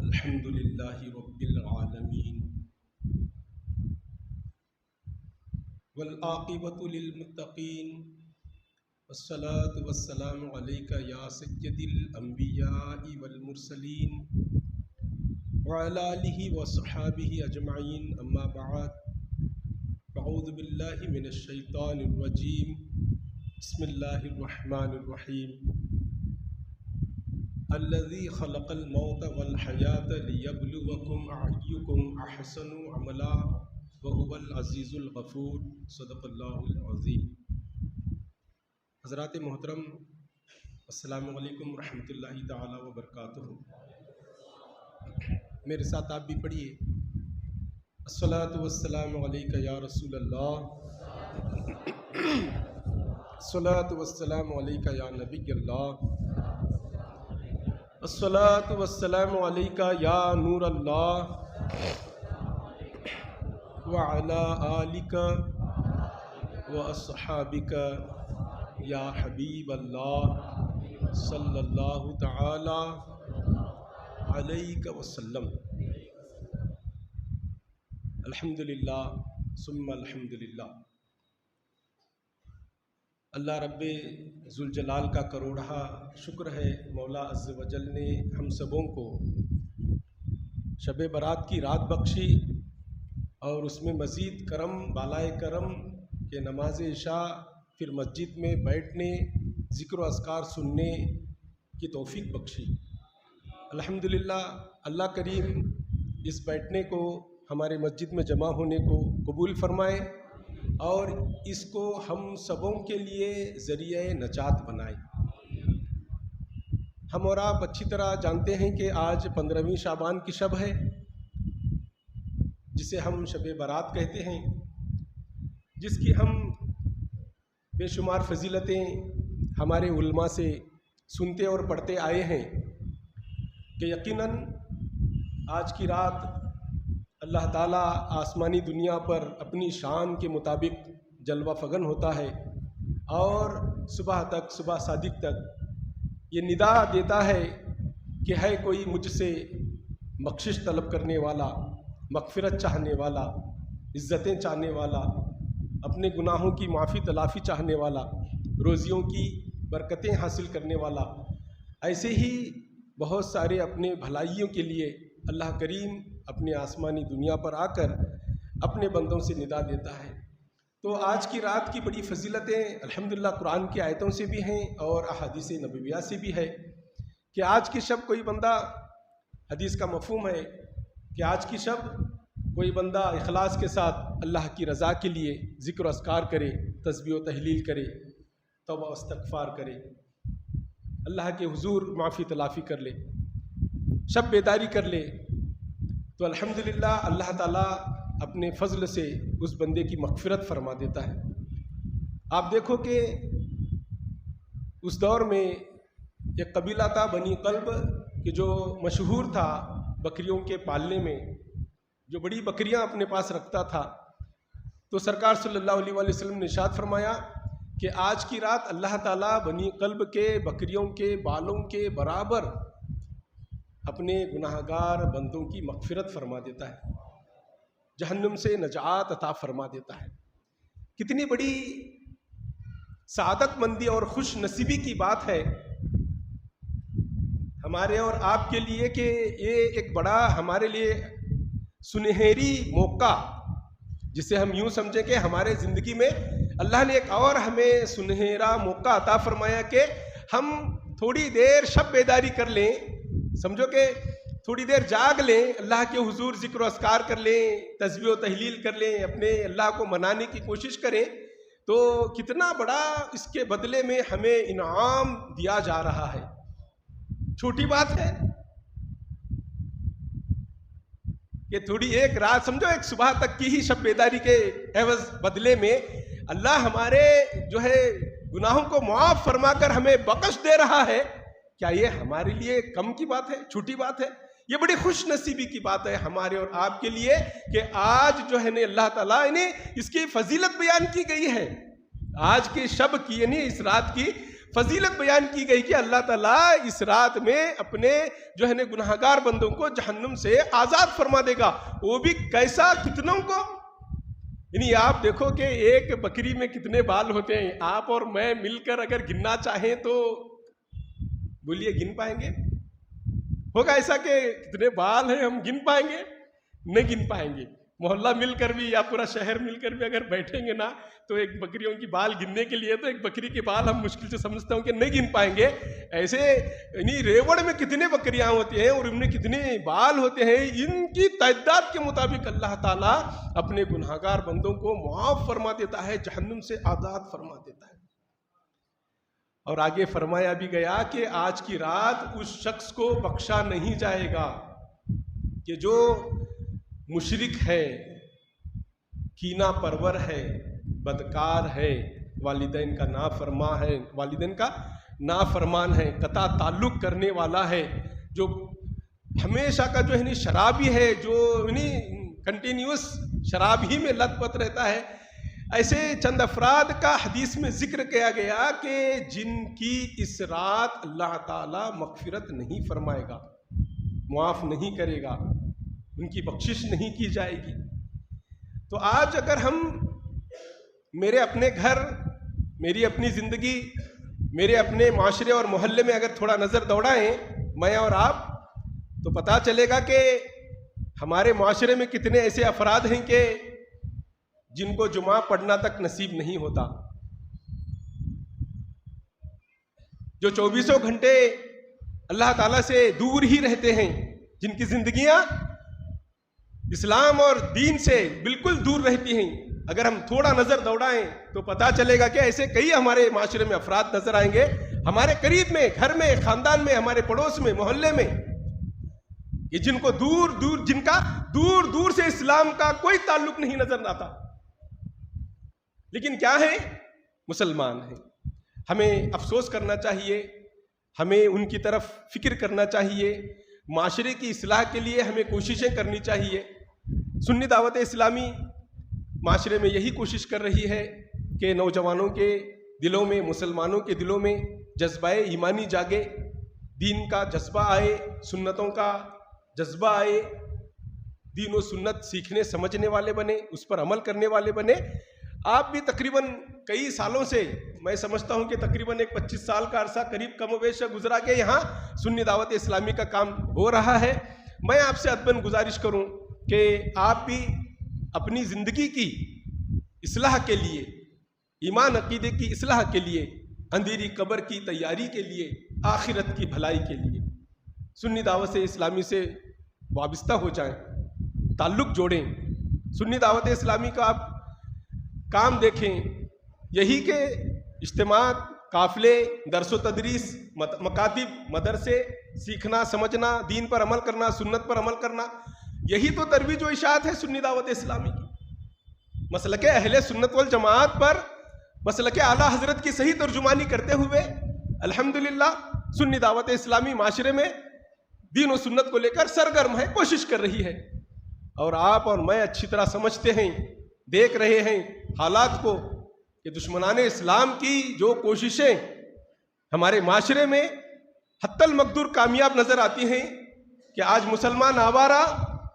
الحمد للہ رب العالمین والعاقبۃ للمتقین والصلاة والسلام علیک یا سید الانبیاء والمرسلین وعلی آلہ وصحابہ اجمعین، اما بعد، اعوذ باللہ من الشیطان الرجیم، بسم اللہ الرحمن الرحیم۔ الذی خلق الموت والحیاۃ لیبلوکم ایکم احسن عملا وہو العزیز الغفور، صدق اللہ العظیم۔ حضرات محترم، السلام علیکم ورحمۃ اللہ تعالی وبرکاتہ۔ میرے ساتھ آپ بھی پڑھیے، الصلاۃ والسلام علیک یا رسول اللہ، الصلاۃ والسلام علیک یا نبی اللہ، الصلاۃ والسلام علیک یا نور اللہ، وعلی آلک واصحابک یا حبیب اللہ، صلی اللہ تعالی علیہ وسلم۔ الحمدللہ ثم الحمدللہ۔ اللہ رب ذوالجلال کا کروڑہ شکر ہے، مولا عز و جل نے ہم سبوں کو شب برات کی رات بخشی اور اس میں مزید کرم، بالائے کرم کہ نماز عشاء پھر مسجد میں بیٹھنے، ذکر و اذکار سننے کی توفیق بخشی۔ الحمدللہ، اللہ کریم اس بیٹھنے کو، ہمارے مسجد میں جمع ہونے کو قبول فرمائے اور اس کو ہم سبوں کے لیے ذریعہ نجات بنائے۔ ہم اور آپ اچھی طرح جانتے ہیں کہ آج 15ویں شعبان کی شب ہے، جسے ہم شب برات کہتے ہیں، جس کی ہم بے شمار فضیلتیں ہمارے علماء سے سنتے اور پڑھتے آئے ہیں کہ یقیناً آج کی رات اللہ تعالیٰ آسمانی دنیا پر اپنی شان کے مطابق جلوہ فگن ہوتا ہے اور صبح صادق تک یہ ندا دیتا ہے کہ ہے کوئی مجھ سے بخشش طلب کرنے والا، مغفرت چاہنے والا، عزتیں چاہنے والا، اپنے گناہوں کی معافی تلافی چاہنے والا، روزیوں کی برکتیں حاصل کرنے والا۔ ایسے ہی بہت سارے اپنے بھلائیوں کے لیے اللہ کریم اپنے آسمانی دنیا پر آ کر اپنے بندوں سے ندا دیتا ہے۔ تو آج کی رات کی بڑی فضیلتیں الحمدللہ قرآن کی آیتوں سے بھی ہیں اور احادیث نبویہ سے بھی ہے کہ آج کی شب کوئی بندہ، حدیث کا مفہوم ہے کہ آج کی شب کوئی بندہ اخلاص کے ساتھ اللہ کی رضا کے لیے ذکر و اذکار کرے، تسبیح و تحلیل کرے، توبہ و استغفار کرے، اللہ کے حضور معافی تلافی کر لے، شب بیداری کر لے، تو الحمدللہ اللہ تعالیٰ اپنے فضل سے اس بندے کی مغفرت فرما دیتا ہے۔ آپ دیکھو کہ اس دور میں ایک قبیلہ تھا بنی قلب کہ جو مشہور تھا بکریوں کے پالنے میں، جو بڑی بکریاں اپنے پاس رکھتا تھا۔ تو سرکار صلی اللہ علیہ وآلہ وسلم نے ارشاد فرمایا کہ آج کی رات اللہ تعالیٰ بنی قلب کے بکریوں کے بالوں کے برابر اپنے گناہگار بندوں کی مغفرت فرما دیتا ہے، جہنم سے نجات عطا فرما دیتا ہے۔ کتنی بڑی سعادت مندی اور خوش نصیبی کی بات ہے ہمارے اور آپ کے لیے کہ یہ ایک بڑا ہمارے لیے سنہری موقع، جسے ہم یوں سمجھیں کہ ہمارے زندگی میں اللہ نے ایک اور ہمیں سنہرا موقع عطا فرمایا کہ ہم تھوڑی دیر شب بیداری کر لیں، سمجھو کہ تھوڑی دیر جاگ لیں، اللہ کے حضور ذکر و اذکار کر لیں، تسبیح و تحلیل کر لیں، اپنے اللہ کو منانے کی کوشش کریں، تو کتنا بڑا اس کے بدلے میں ہمیں انعام دیا جا رہا ہے۔ چھوٹی بات ہے کہ تھوڑی ایک رات، سمجھو ایک صبح تک کی ہی شب بیداری کے عوض بدلے میں اللہ ہمارے جو ہے گناہوں کو معاف فرما کر ہمیں بخش دے رہا ہے۔ کیا یہ ہمارے لیے کم کی بات ہے، چھوٹی بات ہے؟ یہ بڑی خوش نصیبی کی بات ہے ہمارے اور آپ کے لیے کہ آج جو ہے اللہ تعالیٰ اس کی فضیلت بیان کی گئی ہے۔ آج کی شب کی یعنی اس رات کی فضیلت بیان کی گئی کہ اللہ تعالیٰ اس رات میں اپنے جو ہے نا گناہگار بندوں کو جہنم سے آزاد فرما دے گا، وہ بھی کیسا، کتنوں کو؟ یعنی آپ دیکھو کہ ایک بکری میں کتنے بال ہوتے ہیں، آپ اور میں مل کر اگر گننا چاہیں تو بولیے گن پائیں گے؟ ہوگا ایسا کہ کتنے بال ہیں ہم گن پائیں گے؟ نہیں گن پائیں گے۔ محلہ مل کر بھی یا پورا شہر مل کر بھی اگر بیٹھیں گے نا تو ایک بکریوں کی بال گننے کے لیے تو ایک بکری کے بال ہم مشکل سے سمجھتا ہوں کہ نہیں گن پائیں گے۔ ایسے یعنی ریوڑ میں کتنے بکریاں ہوتی ہیں اور ان میں کتنے بال ہوتے ہیں، ان کی تعداد کے مطابق اللہ تعالیٰ اپنے گناہگار بندوں کو معاف فرما دیتا ہے، جہنم سے آزاد فرما دیتا ہے۔ اور آگے فرمایا بھی گیا کہ آج کی رات اس شخص کو بخشا نہیں جائے گا کہ جو مشرک ہے، کینہ پرور ہے، بدکار ہے، والدین کا نافرمان ہے، قطع تعلق کرنے والا ہے، جو ہمیشہ کا جو ہے شرابی ہے، جو کنٹینیوس شراب ہی میں لت پت رہتا ہے۔ ایسے چند افراد کا حدیث میں ذکر کیا گیا کہ جن کی اس رات اللہ تعالیٰ مغفرت نہیں فرمائے گا، معاف نہیں کرے گا، ان کی بخشش نہیں کی جائے گی۔ تو آج اگر ہم میرے اپنے گھر، میری اپنی زندگی، میرے اپنے معاشرے اور محلے میں اگر تھوڑا نظر دوڑائیں میں اور آپ، تو پتہ چلے گا کہ ہمارے معاشرے میں کتنے ایسے افراد ہیں کہ جن کو جمعہ پڑھنا تک نصیب نہیں ہوتا، جو 24 گھنٹے اللہ تعالیٰ سے دور ہی رہتے ہیں، جن کی زندگیاں اسلام اور دین سے بالکل دور رہتی ہیں۔ اگر ہم تھوڑا نظر دوڑائیں تو پتہ چلے گا کہ ایسے کئی ہمارے معاشرے میں افراد نظر آئیں گے، ہمارے قریب میں، گھر میں، خاندان میں، ہمارے پڑوس میں، محلے میں، کہ جن کو جن کا دور دور سے اسلام کا کوئی تعلق نہیں نظر آتا، لیکن کیا ہے؟ مسلمان ہیں۔ ہمیں افسوس کرنا چاہیے، ہمیں ان کی طرف فکر کرنا چاہیے، معاشرے کی اصلاح کے لیے ہمیں کوششیں کرنی چاہیے۔ سنی دعوت اسلامی معاشرے میں یہی کوشش کر رہی ہے کہ نوجوانوں کے دلوں میں، مسلمانوں کے دلوں میں جذبہ ایمانی جاگے، دین کا جذبہ آئے، سنتوں کا جذبہ آئے، دین و سنت سیکھنے سمجھنے والے بنے، اس پر عمل کرنے والے بنے۔ آپ بھی تقریباً کئی سالوں سے، میں سمجھتا ہوں کہ تقریباً 25 سال کا عرصہ قریب کم و بیش گزرا کے یہاں سنی دعوت اسلامی کا کام ہو رہا ہے۔ میں آپ سے ادباً گزارش کروں کہ آپ بھی اپنی زندگی کی اصلاح کے لیے، ایمان عقیدے کی اصلاح کے لیے، اندھیری قبر کی تیاری کے لیے، آخرت کی بھلائی کے لیے سنی دعوت اسلامی سے وابستہ ہو جائیں، تعلق جوڑیں۔ سنی دعوت اسلامی کا آپ کام دیکھیں، یہی کہ اجتماعات، قافلے، درس و تدریس، مکاتب، مدرسے، سیکھنا سمجھنا، دین پر عمل کرنا، سنت پر عمل کرنا، یہی تو ترویج و اشاعت ہے سنی دعوت اسلامی کی۔ مسلک اہل سنت والجماعت پر، مسلک اعلیٰ حضرت کی صحیح ترجمانی کرتے ہوئے الحمدللہ سنی دعوت اسلامی معاشرے میں دین و سنت کو لے کر سرگرم ہے، کوشش کر رہی ہے۔ اور آپ اور میں اچھی طرح سمجھتے ہیں، دیکھ رہے ہیں حالات کو کہ دشمنان اسلام کی جو کوششیں ہمارے معاشرے میں حتی المقدور کامیاب نظر آتی ہیں کہ آج مسلمان آوارہ،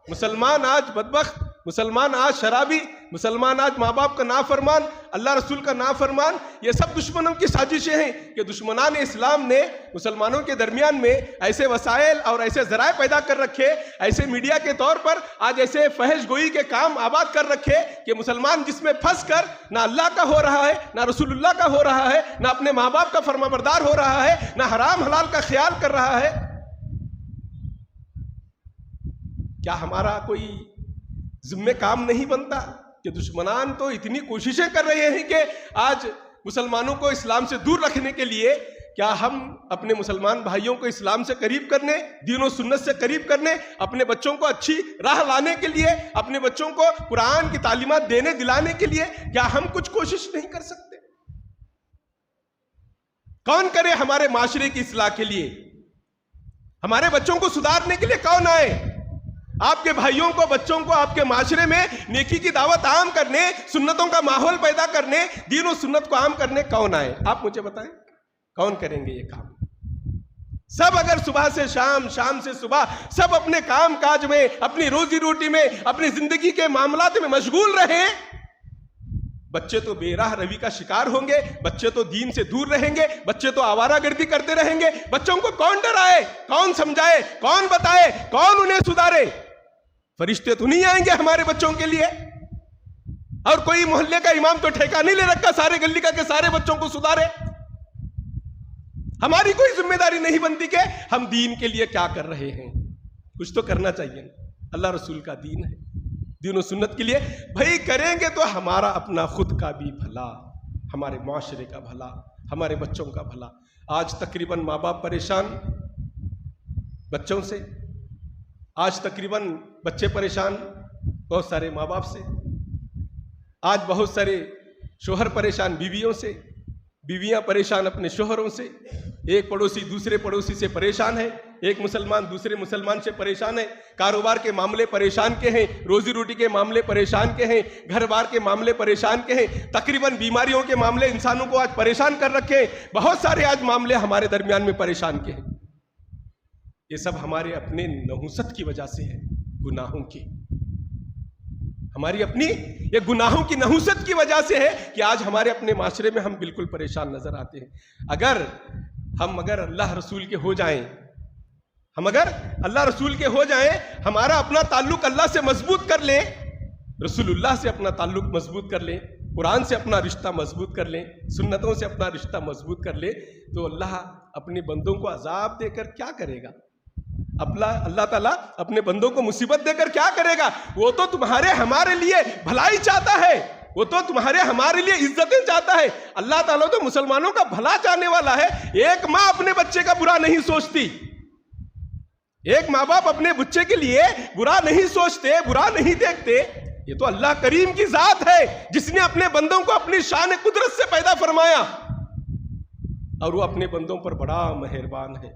مسلمان آج بدبخت، مسلمان آج شرابی، مسلمان آج ماں باپ کا نافرمان، اللہ رسول کا نافرمان، یہ سب دشمنوں کی سازشیں ہیں کہ دشمنان اسلام نے مسلمانوں کے درمیان میں ایسے وسائل اور ایسے ذرائع پیدا کر رکھے، ایسے میڈیا کے طور پر آج ایسے فحش گوئی کے کام آباد کر رکھے کہ مسلمان جس میں پھنس کر نہ اللہ کا ہو رہا ہے، نہ رسول اللہ کا ہو رہا ہے، نہ اپنے ماں باپ کا فرما بردار ہو رہا ہے، نہ حرام حلال کا خیال کر رہا ہے۔ کیا ہمارا کوئی ذمہ کام نہیں بنتا کہ دشمنان تو اتنی کوششیں کر رہے ہیں کہ آج مسلمانوں کو اسلام سے دور رکھنے کے لیے، کیا ہم اپنے مسلمان بھائیوں کو اسلام سے قریب کرنے، دین و سنت سے قریب کرنے، اپنے بچوں کو اچھی راہ لانے کے لیے، اپنے بچوں کو قرآن کی تعلیمات دینے دلانے کے لیے کیا ہم کچھ کوشش نہیں کر سکتے؟ کون کرے ہمارے معاشرے کی اصلاح کے لیے؟ ہمارے بچوں کو سدھارنے کے لیے کون آئے؟ آپ کے بھائیوں کو، بچوں کو آپ کے معاشرے میں نیکی کی دعوت عام کرنے، سنتوں کا ماحول پیدا کرنے، دین و سنت کو عام کرنے کون آئے؟ آپ مجھے بتائیں۔ کون کریں گے یہ کام؟ سب اگر صبح سے شام، شام سے صبح سب اپنے کام کاج میں، اپنی روزی روٹی میں، اپنی زندگی کے معاملات میں مشغول رہیں، بچے تو بے راہ روی کا شکار ہوں گے، بچے تو دین سے دور رہیں گے، بچے تو آوارہ گردی کرتے رہیں گے. بچوں کو کون ڈرائے، کون سمجھائے، کون بتائے، کون انہیں سدھارے؟ فرشتے تو نہیں آئیں گے ہمارے بچوں کے لیے، اور کوئی محلے کا امام تو ٹھیکہ نہیں لے رکھا سارے گلی کا کہ سارے بچوں کو سدھارے. ہماری کوئی ذمہ داری نہیں بنتی کہ ہم دین کے لیے کیا کر رہے ہیں. کچھ تو کرنا چاہیے. اللہ رسول کا دین ہے، دین و سنت کے لیے بھائی کریں گے تو ہمارا اپنا خود کا بھی بھلا، ہمارے معاشرے کا بھلا، ہمارے بچوں کا بھلا. آج تقریباً ماں باپ پریشان بچوں سے، آج تقریباً بچے پریشان بہت سارے ماں باپ سے، آج بہت سارے شوہر پریشان بیویوں سے، بیویاں پریشان اپنے شوہروں سے، ایک پڑوسی دوسرے پڑوسی سے پریشان ہے، ایک مسلمان دوسرے مسلمان سے پریشان ہے، کاروبار کے معاملے پریشان کے ہیں، روزی روٹی کے معاملے پریشان کے ہیں، گھر بار کے معاملے پریشان کے ہیں، تقریباً بیماریوں کے معاملے انسانوں کو آج پریشان کر رکھے ہیں، بہت سارے آج معاملے ہمارے درمیان میں پریشان کے ہیں. یہ سب ہمارے اپنے نحوست کی وجہ سے ہے، گناہوں کی، ہماری اپنی یہ گناہوں کی نحوست کی وجہ سے ہے کہ آج ہمارے اپنے معاشرے میں ہم بالکل پریشان نظر آتے ہیں. اگر اللہ رسول کے ہو جائیں، اگر اللہ رسول کے ہو جائیں، ہمارا اپنا تعلق اللہ سے مضبوط کر لیں، رسول اللہ سے اپنا تعلق مضبوط کر لیں، قرآن سے اپنا رشتہ مضبوط کر لیں، سنتوں سے اپنا رشتہ مضبوط کر لیں، تو اللہ اپنے بندوں کو عذاب دے کر کیا کرے گا؟ اللہ تعالیٰ اپنے بندوں کو مصیبت دے کر کیا کرے گا؟ وہ تو تمہارے ہمارے لیے بھلائی چاہتا ہے، وہ تو تمہارے ہمارے لیے عزتیں چاہتا ہے. اللہ تعالیٰ تو مسلمانوں کا بھلا چاہنے والا ہے. ایک ماں اپنے بچے کا برا نہیں سوچتی، ایک ماں باپ اپنے بچے کے لیے برا نہیں سوچتے، برا نہیں دیکھتے. یہ تو اللہ کریم کی ذات ہے جس نے اپنے بندوں کو اپنی شان قدرت سے پیدا فرمایا، اور وہ اپنے بندوں پر بڑا مہربان ہے.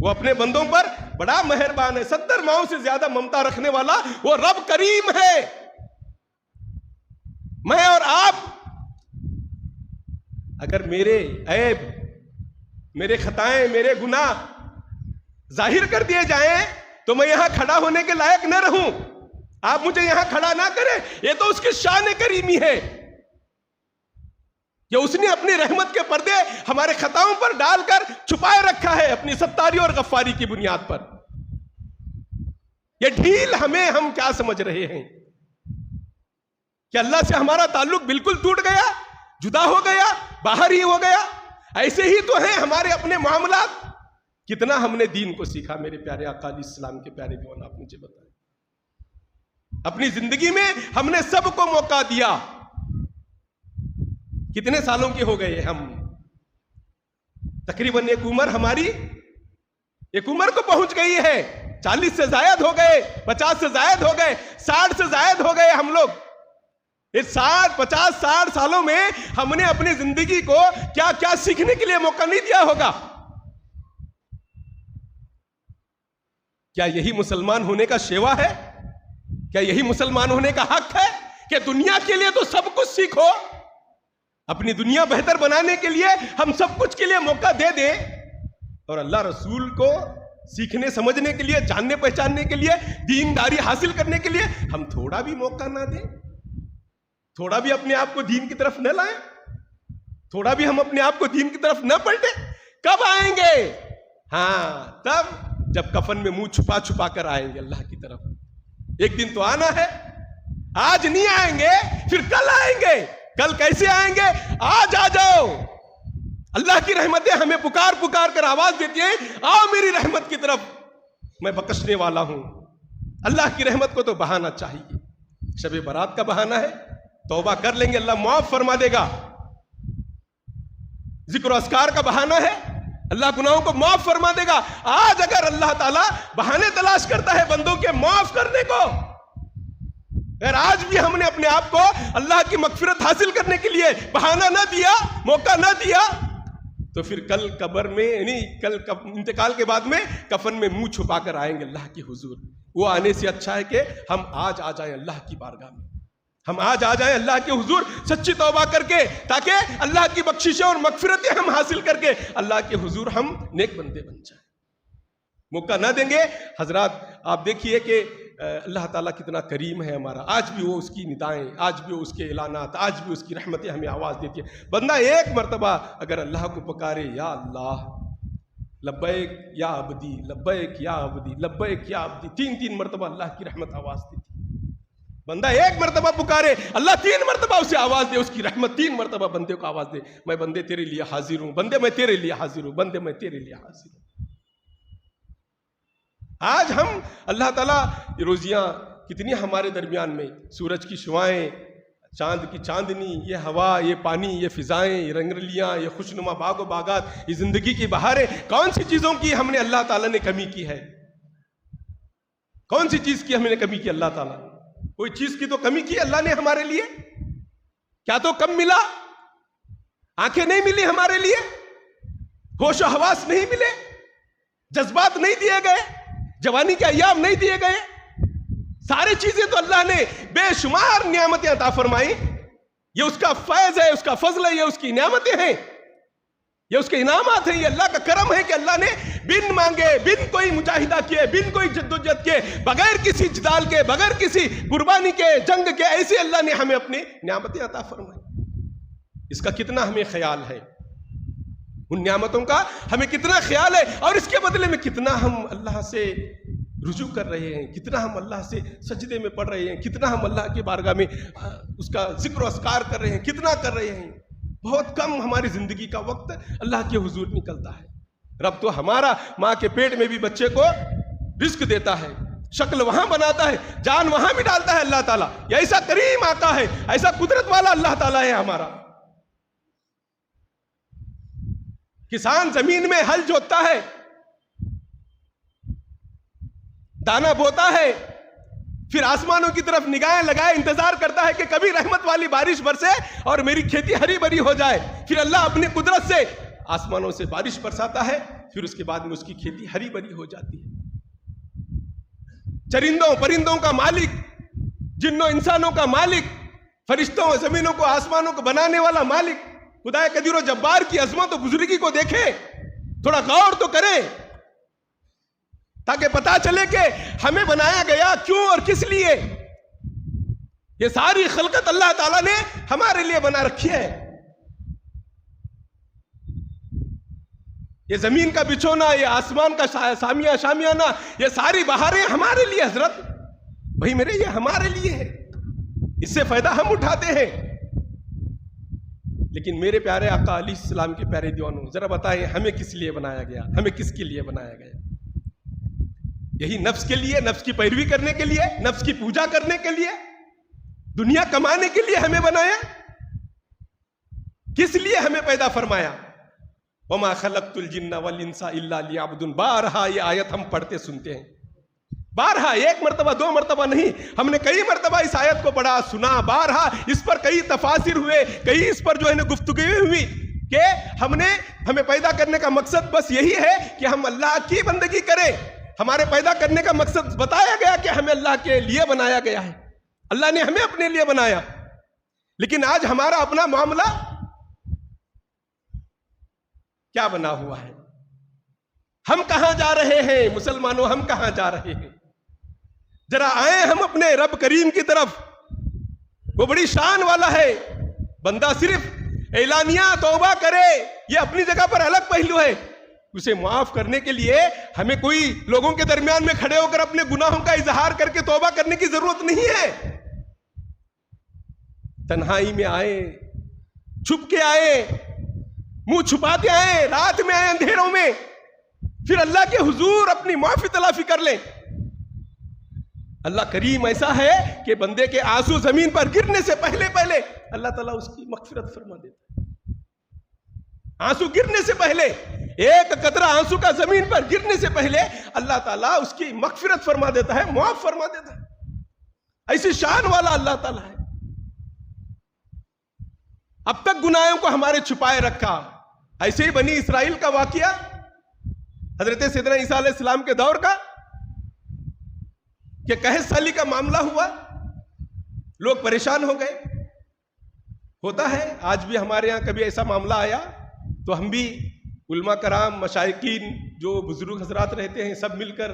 وہ اپنے بندوں پر بڑا مہربان ہے. 70 ماؤں سے زیادہ ممتا رکھنے والا وہ رب کریم ہے. میں اور آپ اگر میرے عیب، میرے خطائیں، میرے گناہ ظاہر کر دیے جائیں تو میں یہاں کھڑا ہونے کے لائق نہ رہوں. آپ مجھے یہاں کھڑا نہ کریں، یہ تو اس کی شان کریمی ہے کہ اس نے اپنی رحمت کے پردے ہمارے خطاؤں پر ڈال کر چھپائے رکھا ہے اپنی ستاری اور غفاری کی بنیاد پر. یہ ڈھیل ہم کیا سمجھ رہے ہیں کہ اللہ سے ہمارا تعلق بالکل ٹوٹ گیا، جدا ہو گیا، باہر ہی ہو گیا؟ ایسے ہی تو ہیں ہمارے اپنے معاملات. کتنا ہم نے دین کو سیکھا میرے پیارے آقا علیہ السلام کے پیارے دیوان، آپ مجھے بتائیں. اپنی زندگی میں ہم نے سب کو موقع دیا. کتنے سالوں کے ہو گئے ہم؟ تقریباً ایک عمر کو پہنچ گئی ہے. 40 سے زائد ہو گئے، 50 سے زائد ہو گئے، 60 سے زائد ہو گئے ہم لوگ. اس 50-60 سالوں میں ہم نے اپنی زندگی کو کیا کیا سیکھنے کے لیے موقع نہیں دیا ہوگا؟ کیا یہی مسلمان ہونے کا شیوا ہے؟ کیا یہی مسلمان ہونے کا حق ہے کہ دنیا کے لیے تو سب کچھ سیکھو، اپنی دنیا بہتر بنانے کے لیے ہم سب کچھ کے لیے موقع دے دیں، اور اللہ رسول کو سیکھنے سمجھنے کے لیے، جاننے پہچاننے کے لیے، دینداری حاصل کرنے کے لیے ہم تھوڑا بھی موقع نہ دیں؟ تھوڑا بھی اپنے آپ کو دین کی طرف نہ لائیں؟ تھوڑا بھی ہم اپنے آپ کو دین کی طرف نہ پلٹیں؟ کب آئیں گے؟ ہاں، تب جب کفن میں منہ چھپا چھپا کر آئیں گے اللہ کی طرف. ایک دن تو آنا ہے. آج نہیں آئیں گے پھر کل آئیں گے. کل کیسے آئیں گے؟ آج آ جاؤ. اللہ کی رحمتیں ہمیں پکار پکار کر آواز دیتی ہیں، آؤ میری رحمت کی طرف، میں بخشنے والا ہوں. اللہ کی رحمت کو تو بہانا چاہیے. شب برات کا بہانہ ہے، توبہ کر لیں گے اللہ معاف فرما دے گا. ذکر و اذکار کا بہانہ ہے، اللہ گناہوں کو معاف فرما دے گا. آج اگر اللہ تعالیٰ بہانے تلاش کرتا ہے بندوں کے معاف کرنے کو، اگر آج بھی ہم نے اپنے آپ کو اللہ کی مغفرت حاصل کرنے کے لیے بہانہ نہ دیا، موقع نہ دیا، تو پھر کل قبر میں، یعنی کل انتقال کے بعد میں کفن میں منہ چھپا کر آئیں گے اللہ کی حضور. وہ آنے سے اچھا ہے کہ ہم آج آ جائیں اللہ کی بارگاہ میں. ہم آج آ جائیں اللہ کے حضور سچی توبہ کر کے، تاکہ اللہ کی بخششیں اور مغفرتیں ہم حاصل کر کے اللہ کے حضور ہم نیک بندے بن جائیں۔ موقع نہ دیں گے حضرات۔ آپ دیکھیے کہ اللہ تعالیٰ کتنا کریم ہے ہمارا، آج بھی وہ اس کی ندائیں، آج بھی وہ اس کے اعلانات، آج بھی اس کی رحمتیں ہمیں آواز دیتی ہے۔ بندہ ایک مرتبہ اگر اللہ کو پکارے، یا اللہ لبیک یا عبدی، لبیک یا عبدی، لبیک یا عبدی، تین تین مرتبہ اللہ کی رحمت آواز دیتی ہے۔ بندہ ایک مرتبہ پکارے، اللہ تین مرتبہ اسے آواز دے، اس کی رحمت تین مرتبہ بندے کو آواز دے، میں بندے تیرے لیے حاضر ہوں، بندے میں تیرے لیے حاضر ہوں، بندے میں تیرے لیے حاضر ہوں۔ آج ہم اللہ تعالیٰ روزیاں کتنی ہمارے درمیان میں، سورج کی شعائیں، چاند کی چاندنی، یہ ہوا، یہ پانی، یہ فضائیں، یہ رنگرلیاں، یہ خوشنما باغ و باغات، یہ زندگی کی بہاریں، کون سی چیزوں کی ہم نے اللہ تعالیٰ نے کمی کی ہے؟ کون سی چیز کی ہم نے کمی کی اللہ تعالیٰ؟ کوئی چیز کی تو کمی کی اللہ نے ہمارے لیے؟ کیا تو کم ملا؟ آنکھیں نہیں ملی ہمارے لیے، ہوش و حواس نہیں ملے، جذبات نہیں دیے گئے، جوانی کے ایام نہیں دیے گئے؟ ساری چیزیں تو اللہ نے بے شمار نعمتیں عطا فرمائی۔ یہ اس کا فیض ہے، اس کا فضل ہے، یہ اس کی نعمتیں ہیں، یہ اس کے انعامات ہیں، یہ اللہ کا کرم ہے کہ اللہ نے بن مانگے، بن کوئی مجاہدہ کیے، بن کوئی جدوجہد کے، بغیر کسی جدال کے، بغیر کسی قربانی کے، جنگ کے، ایسے اللہ نے ہمیں اپنی نعمتیں عطا فرمائی۔ اس کا کتنا ہمیں خیال ہے، ان نعمتوں کا ہمیں کتنا خیال ہے، اور اس کے بدلے میں کتنا ہم اللہ سے رجوع کر رہے ہیں، کتنا ہم اللہ سے سجدے میں پڑھ رہے ہیں، کتنا ہم اللہ کی بارگاہ میں اس کا ذکر و اذکار کر رہے ہیں، کتنا کر رہے ہیں۔ بہت کم ہماری زندگی کا وقت اللہ کے حضور نکلتا ہے۔ رب تو ہمارا ماں کے پیٹ میں بھی بچے کو رزق دیتا ہے، شکل وہاں بناتا ہے، جان وہاں بھی ڈالتا ہے اللہ تعالیٰ۔ یہ ایسا کریم آقا ہے، ایسا قدرت والا اللہ تعالیٰ ہے ہمارا۔ کسان زمین میں ہل جوتتا ہے، دانا بوتا ہے، پھر آسمانوں کی طرف نگاہیں لگائے انتظار کرتا ہے کہ کبھی رحمت والی بارش برسے اور میری کھیتی ہری بھری ہو جائے۔ پھر اللہ اپنی قدرت سے آسمانوں سے بارش برساتا ہے، پھر اس کے بعد میں اس کی کھیتی ہری بھری ہو جاتی ہے۔ چرندوں پرندوں کا مالک، جنوں انسانوں کا مالک، فرشتوں زمینوں کو آسمانوں کو بنانے والا مالک، خدا قدیر و جبار کی عظمت و بزرگی کو دیکھیں، تھوڑا غور تو کریں، تاکہ پتا چلے کہ ہمیں بنایا گیا کیوں اور کس لیے۔ یہ ساری خلقت اللہ تعالیٰ نے ہمارے لیے بنا رکھی ہے۔ یہ زمین کا بچھونا، یہ آسمان کا شامیانہ، یہ ساری بہاریں ہمارے لیے حضرت، بھائی میرے یہ ہمارے لیے ہے، اس سے فائدہ ہم اٹھاتے ہیں۔ لیکن میرے پیارے آقا علیہ السلام کے پیارے دیوانوں، ذرا بتائیں ہمیں کس لیے بنایا گیا؟ ہمیں کس کے لیے بنایا گیا؟ یہی نفس کے لیے، نفس کی پیروی کرنے کے لیے، نفس کی پوجا کرنے کے لیے، دنیا کمانے کے لیے ہمیں بنایا؟ کس لیے ہمیں پیدا فرمایا؟ وَمَا خَلَقْتُ الْجِنَّ وَالْإِنسَ إِلَّا لِيَعْبُدُونَ۔ بارہا یہ آیت ہم پڑھتے سنتے ہیں، بارہا، ایک مرتبہ دو مرتبہ نہیں، ہم نے کئی مرتبہ اس آیت کو پڑھا سنا، بارہا اس پر کئی تفاسیر ہوئے، کئی اس پر جو ہے گفتگو ہوئی کہ ہمیں پیدا کرنے کا مقصد بس یہی ہے کہ ہم اللہ کی بندگی کریں۔ ہمارے پیدا کرنے کا مقصد بتایا گیا کہ ہمیں اللہ کے لیے بنایا گیا ہے، اللہ نے ہمیں اپنے لیے بنایا۔ لیکن آج ہمارا اپنا معاملہ کیا بنا ہوا ہے؟ ہم کہاں جا رہے ہیں مسلمانوں؟ ہم کہاں جا رہے ہیں؟ ذرا آئیں ہم اپنے رب کریم کی طرف، وہ بڑی شان والا ہے۔ بندہ صرف اعلانیہ توبہ کرے یہ اپنی جگہ پر الگ پہلو ہے، اسے معاف کرنے کے لیے ہمیں کوئی لوگوں کے درمیان میں کھڑے ہو کر اپنے گناہوں کا اظہار کر کے توبہ کرنے کی ضرورت نہیں ہے۔ تنہائی میں آئے، چھپ کے آئے، منہ چھپاتے آئے، رات میں آئے اندھیروں میں، پھر اللہ کے حضور اپنی معافی تلافی کر لیں۔ اللہ کریم ایسا ہے کہ بندے کے آنسو زمین پر گرنے سے پہلے اللہ تعالیٰ اس کی مغفرت فرما دیتا ہے۔ آنسو گرنے سے پہلے، ایک قطرہ آنسو کا زمین پر گرنے سے پہلے اللہ تعالیٰ اس کی مغفرت فرما دیتا ہے، معاف فرما دیتا ہے۔ ایسی شان والا اللہ تعالیٰ ہے۔ اب تک گناہوں کو ہمارے چھپائے رکھا۔ ایسے ہی بنی اسرائیل کا واقعہ حضرت سیدنا عیسیٰ علیہ السلام کے دور کا کہ 61 سالی کا معاملہ ہوا، لوگ پریشان ہو گئے. ہوتا ہے آج بھی ہمارے یہاں کبھی ایسا معاملہ آیا تو ہم بھی علماء کرام مشائقین جو بزرگ حضرات رہتے ہیں سب مل کر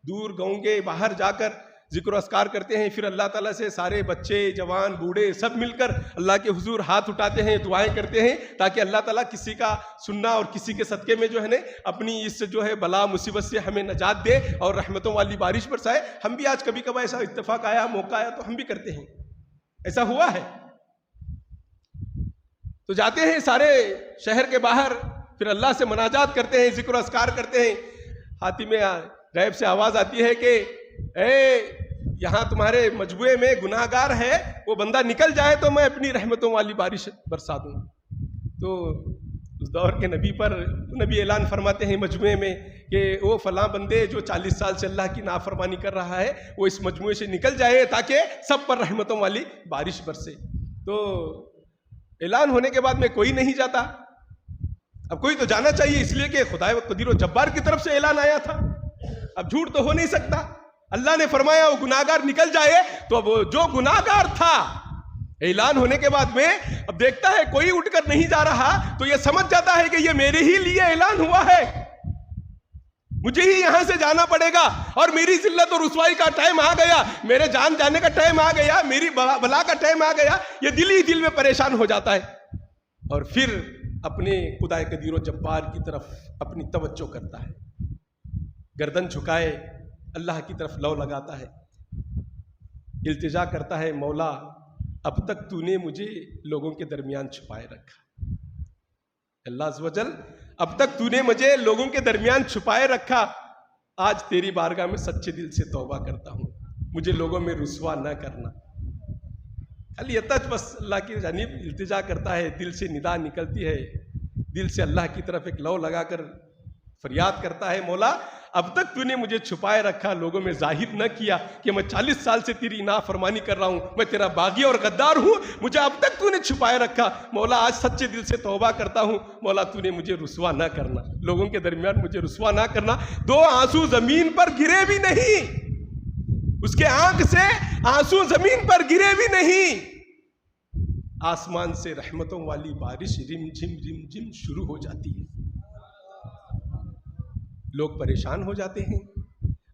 دور گاؤں کے باہر جا کر ذکر و اذکار کرتے ہیں. پھر اللہ تعالیٰ سے سارے بچے جوان بوڑھے سب مل کر اللہ کے حضور ہاتھ اٹھاتے ہیں, دعائیں کرتے ہیں تاکہ اللہ تعالیٰ کسی کا سننا اور کسی کے صدقے میں جو ہے نا اپنی اس جو ہے بلا مصیبت سے ہمیں نجات دے اور رحمتوں والی بارش برسائے. ہم بھی آج کبھی کبھی ایسا اتفاق آیا موقع آیا تو ہم بھی کرتے ہیں, ایسا ہوا ہے. تو جاتے ہیں سارے شہر کے باہر, پھر اللہ سے مناجات کرتے ہیں, ذکر و اذکار کرتے ہیں. ہاتھی میں غیب سے آواز آتی ہے کہ اے یہاں تمہارے مجموعے میں گناہ گار ہے, وہ بندہ نکل جائے تو میں اپنی رحمتوں والی بارش برسا دوں. تو اس دور کے نبی اعلان فرماتے ہیں مجموعے میں کہ وہ فلاں بندے جو 40 سال سے اللہ کی نافرمانی کر رہا ہے وہ اس مجموعے سے نکل جائے تاکہ سب پر رحمتوں والی بارش برسے. تو اعلان ہونے کے بعد میں کوئی نہیں جاتا. اب کوئی تو جانا چاہیے اس لیے کہ خدا قدیر و جبار کی طرف سے اعلان آیا تھا, اب جھوٹ تو ہو نہیں سکتا. اللہ نے فرمایا وہ گناہگار نکل جائے, تو اب جو گناہگار تھا اعلان ہونے کے بعد میں اب دیکھتا ہے کوئی اٹھ کر نہیں جا رہا تو یہ سمجھ جاتا ہے کہ یہ میرے ہی لیے اعلان ہوا ہے, مجھے ہی یہاں سے جانا پڑے گا اور میری ذلت اور رسوائی کا ٹائم آ گیا, میرے جان جانے کا ٹائم آ گیا, میری بلا کا ٹائم آ گیا. یہ دل ہی دل میں پریشان ہو جاتا ہے اور پھر اپنے خدا قدیر و جبار کی طرف اپنی توجہ کرتا ہے, گردن جھکائے اللہ کی طرف لو لگاتا ہے, التجا کرتا ہے مولا اب تک تو نے مجھے لوگوں کے درمیان چھپائے رکھا, اللہ عز و جل اب تک تو نے مجھے لوگوں کے درمیان چھپائے رکھا, آج تیری بارگاہ میں سچے دل سے توبہ کرتا ہوں, مجھے لوگوں میں رسوا نہ کرنا. خالی یتج بس اللہ کی جانب التجا کرتا ہے, دل سے ندا نکلتی ہے, دل سے اللہ کی طرف ایک لو لگا کر فریاد کرتا ہے مولا اب تک تو نے مجھے چھپائے رکھا, لوگوں میں ظاہر نہ کیا کہ میں 40 سال سے تیری نافرمانی کر رہا ہوں, میں تیرا باغی اور غدار ہوں, مجھے اب تک تو نے چھپائے رکھا. مولا آج سچے دل سے توبہ کرتا ہوں, مولا تو نے مجھے رسوا نہ کرنا, لوگوں کے درمیان مجھے رسوا نہ کرنا. 2 آنسو زمین پر گرے بھی نہیں, اس کے آنکھ سے آنسو زمین پر گرے بھی نہیں, آسمان سے رحمتوں والی بارش رم جھم شروع ہو جاتی ہے. لوگ پریشان ہو جاتے ہیں.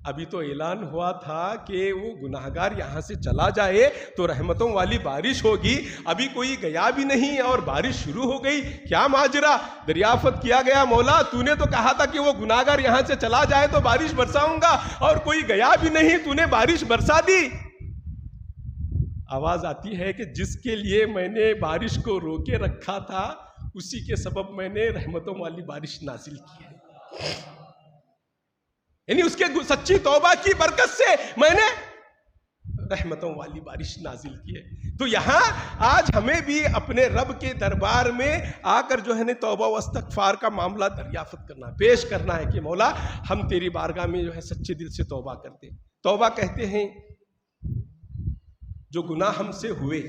ابھی تو اعلان ہوا تھا کہ وہ گناہگار یہاں سے چلا جائے تو رحمتوں والی بارش ہوگی, ابھی کوئی گیا بھی نہیں اور بارش شروع ہو گئی. کیا ماجرا؟ دریافت کیا گیا مولا تو نے تو کہا تھا کہ وہ گناہگار یہاں سے چلا جائے تو بارش برساؤں گا, اور کوئی گیا بھی نہیں, تو نے بارش برسا دی. آواز آتی ہے کہ جس کے لیے میں نے بارش کو روکے رکھا تھا اسی کے سبب میں نے رحمتوں والی بارش نازل کی ہے, یعنی اس کے سچی توبہ کی برکت سے میں نے رحمتوں والی بارش نازل کی ہے. تو یہاں آج ہمیں بھی اپنے رب کے دربار میں آ کر جو ہے نا توبہ و استغفار کا معاملہ دریافت کرنا, پیش کرنا ہے کہ مولا ہم تیری بارگاہ میں جو ہے سچے دل سے توبہ کرتے ہیں. توبہ کہتے ہیں جو گناہ ہم سے ہوئے.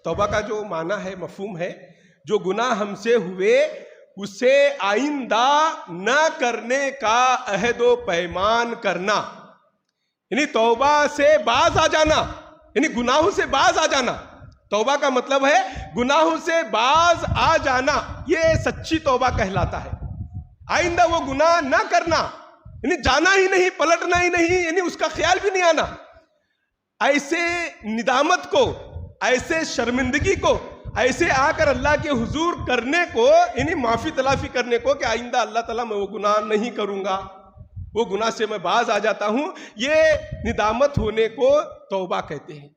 توبہ کا جو معنی ہے مفہوم ہے جو گناہ ہم سے ہوئے اسے آئندہ نہ کرنے کا عہد و پیمان کرنا, یعنی توبہ سے باز آ جانا, یعنی گناہوں سے باز آ جانا. توبہ کا مطلب ہے گناہوں سے باز آ جانا, یہ سچی توبہ کہلاتا ہے. آئندہ وہ گناہ نہ کرنا, یعنی جانا ہی نہیں, پلٹنا ہی نہیں, یعنی اس کا خیال بھی نہیں آنا. ایسے ندامت کو, ایسے شرمندگی کو, ایسے آ کر اللہ کے حضور کرنے کو, یعنی معافی تلافی کرنے کو کہ آئندہ اللہ تعالیٰ میں وہ گناہ نہیں کروں گا, وہ گناہ سے میں باز آ جاتا ہوں, یہ ندامت ہونے کو توبہ کہتے ہیں.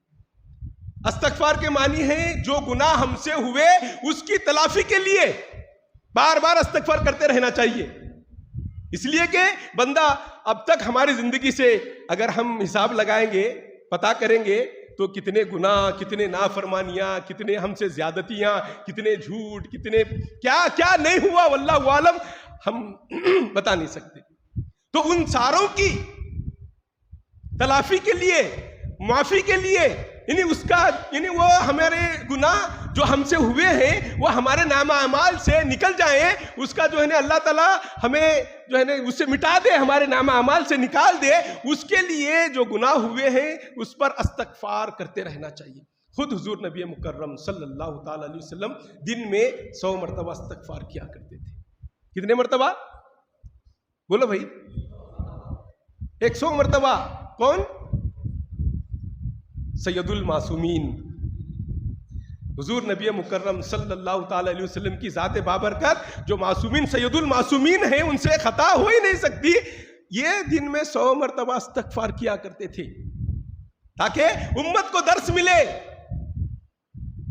استغفار کے معنی ہے جو گناہ ہم سے ہوئے اس کی تلافی کے لیے بار بار استغفار کرتے رہنا چاہیے. اس لیے کہ بندہ اب تک ہماری زندگی سے اگر ہم حساب لگائیں گے, پتا کریں گے تو کتنے گناہ, کتنے نافرمانیاں, کتنے ہم سے زیادتیاں, کتنے جھوٹ, کتنے کیا کیا نہیں ہوا واللہ عالم, ہم بتا نہیں سکتے. تو ان ساروں کی تلافی کے لیے, معافی کے لیے, یعنی اس کا وہ ہمارے گناہ جو ہم سے ہوئے ہیں وہ ہمارے نامہ اعمال سے نکل جائیں، اس کا جو ہے نا اللہ تعالیٰ ہمیں جو ہے نا اس سے مٹا دے، ہمارے نامہ اعمال سے نکال دے، اس کے لیے جو گناہ ہوئے ہیں اس پر استغفار کرتے رہنا چاہیے۔ خود حضور نبی مکرم صلی اللہ تعالی علیہ وسلم دن میں 100 مرتبہ استغفار کیا کرتے تھے۔ کتنے مرتبہ؟ بولو بھائی، 100 مرتبہ۔ کون؟ سید المعصومین حضور نبی مکرم صلی اللہ تعالی علیہ وسلم کی ذات بابرکت جو معصومین سید المعصومین ہیں، ان سے خطا ہو ہی نہیں سکتی، یہ دن میں 100 مرتبہ استغفار کیا کرتے تھے تاکہ امت کو درس ملے،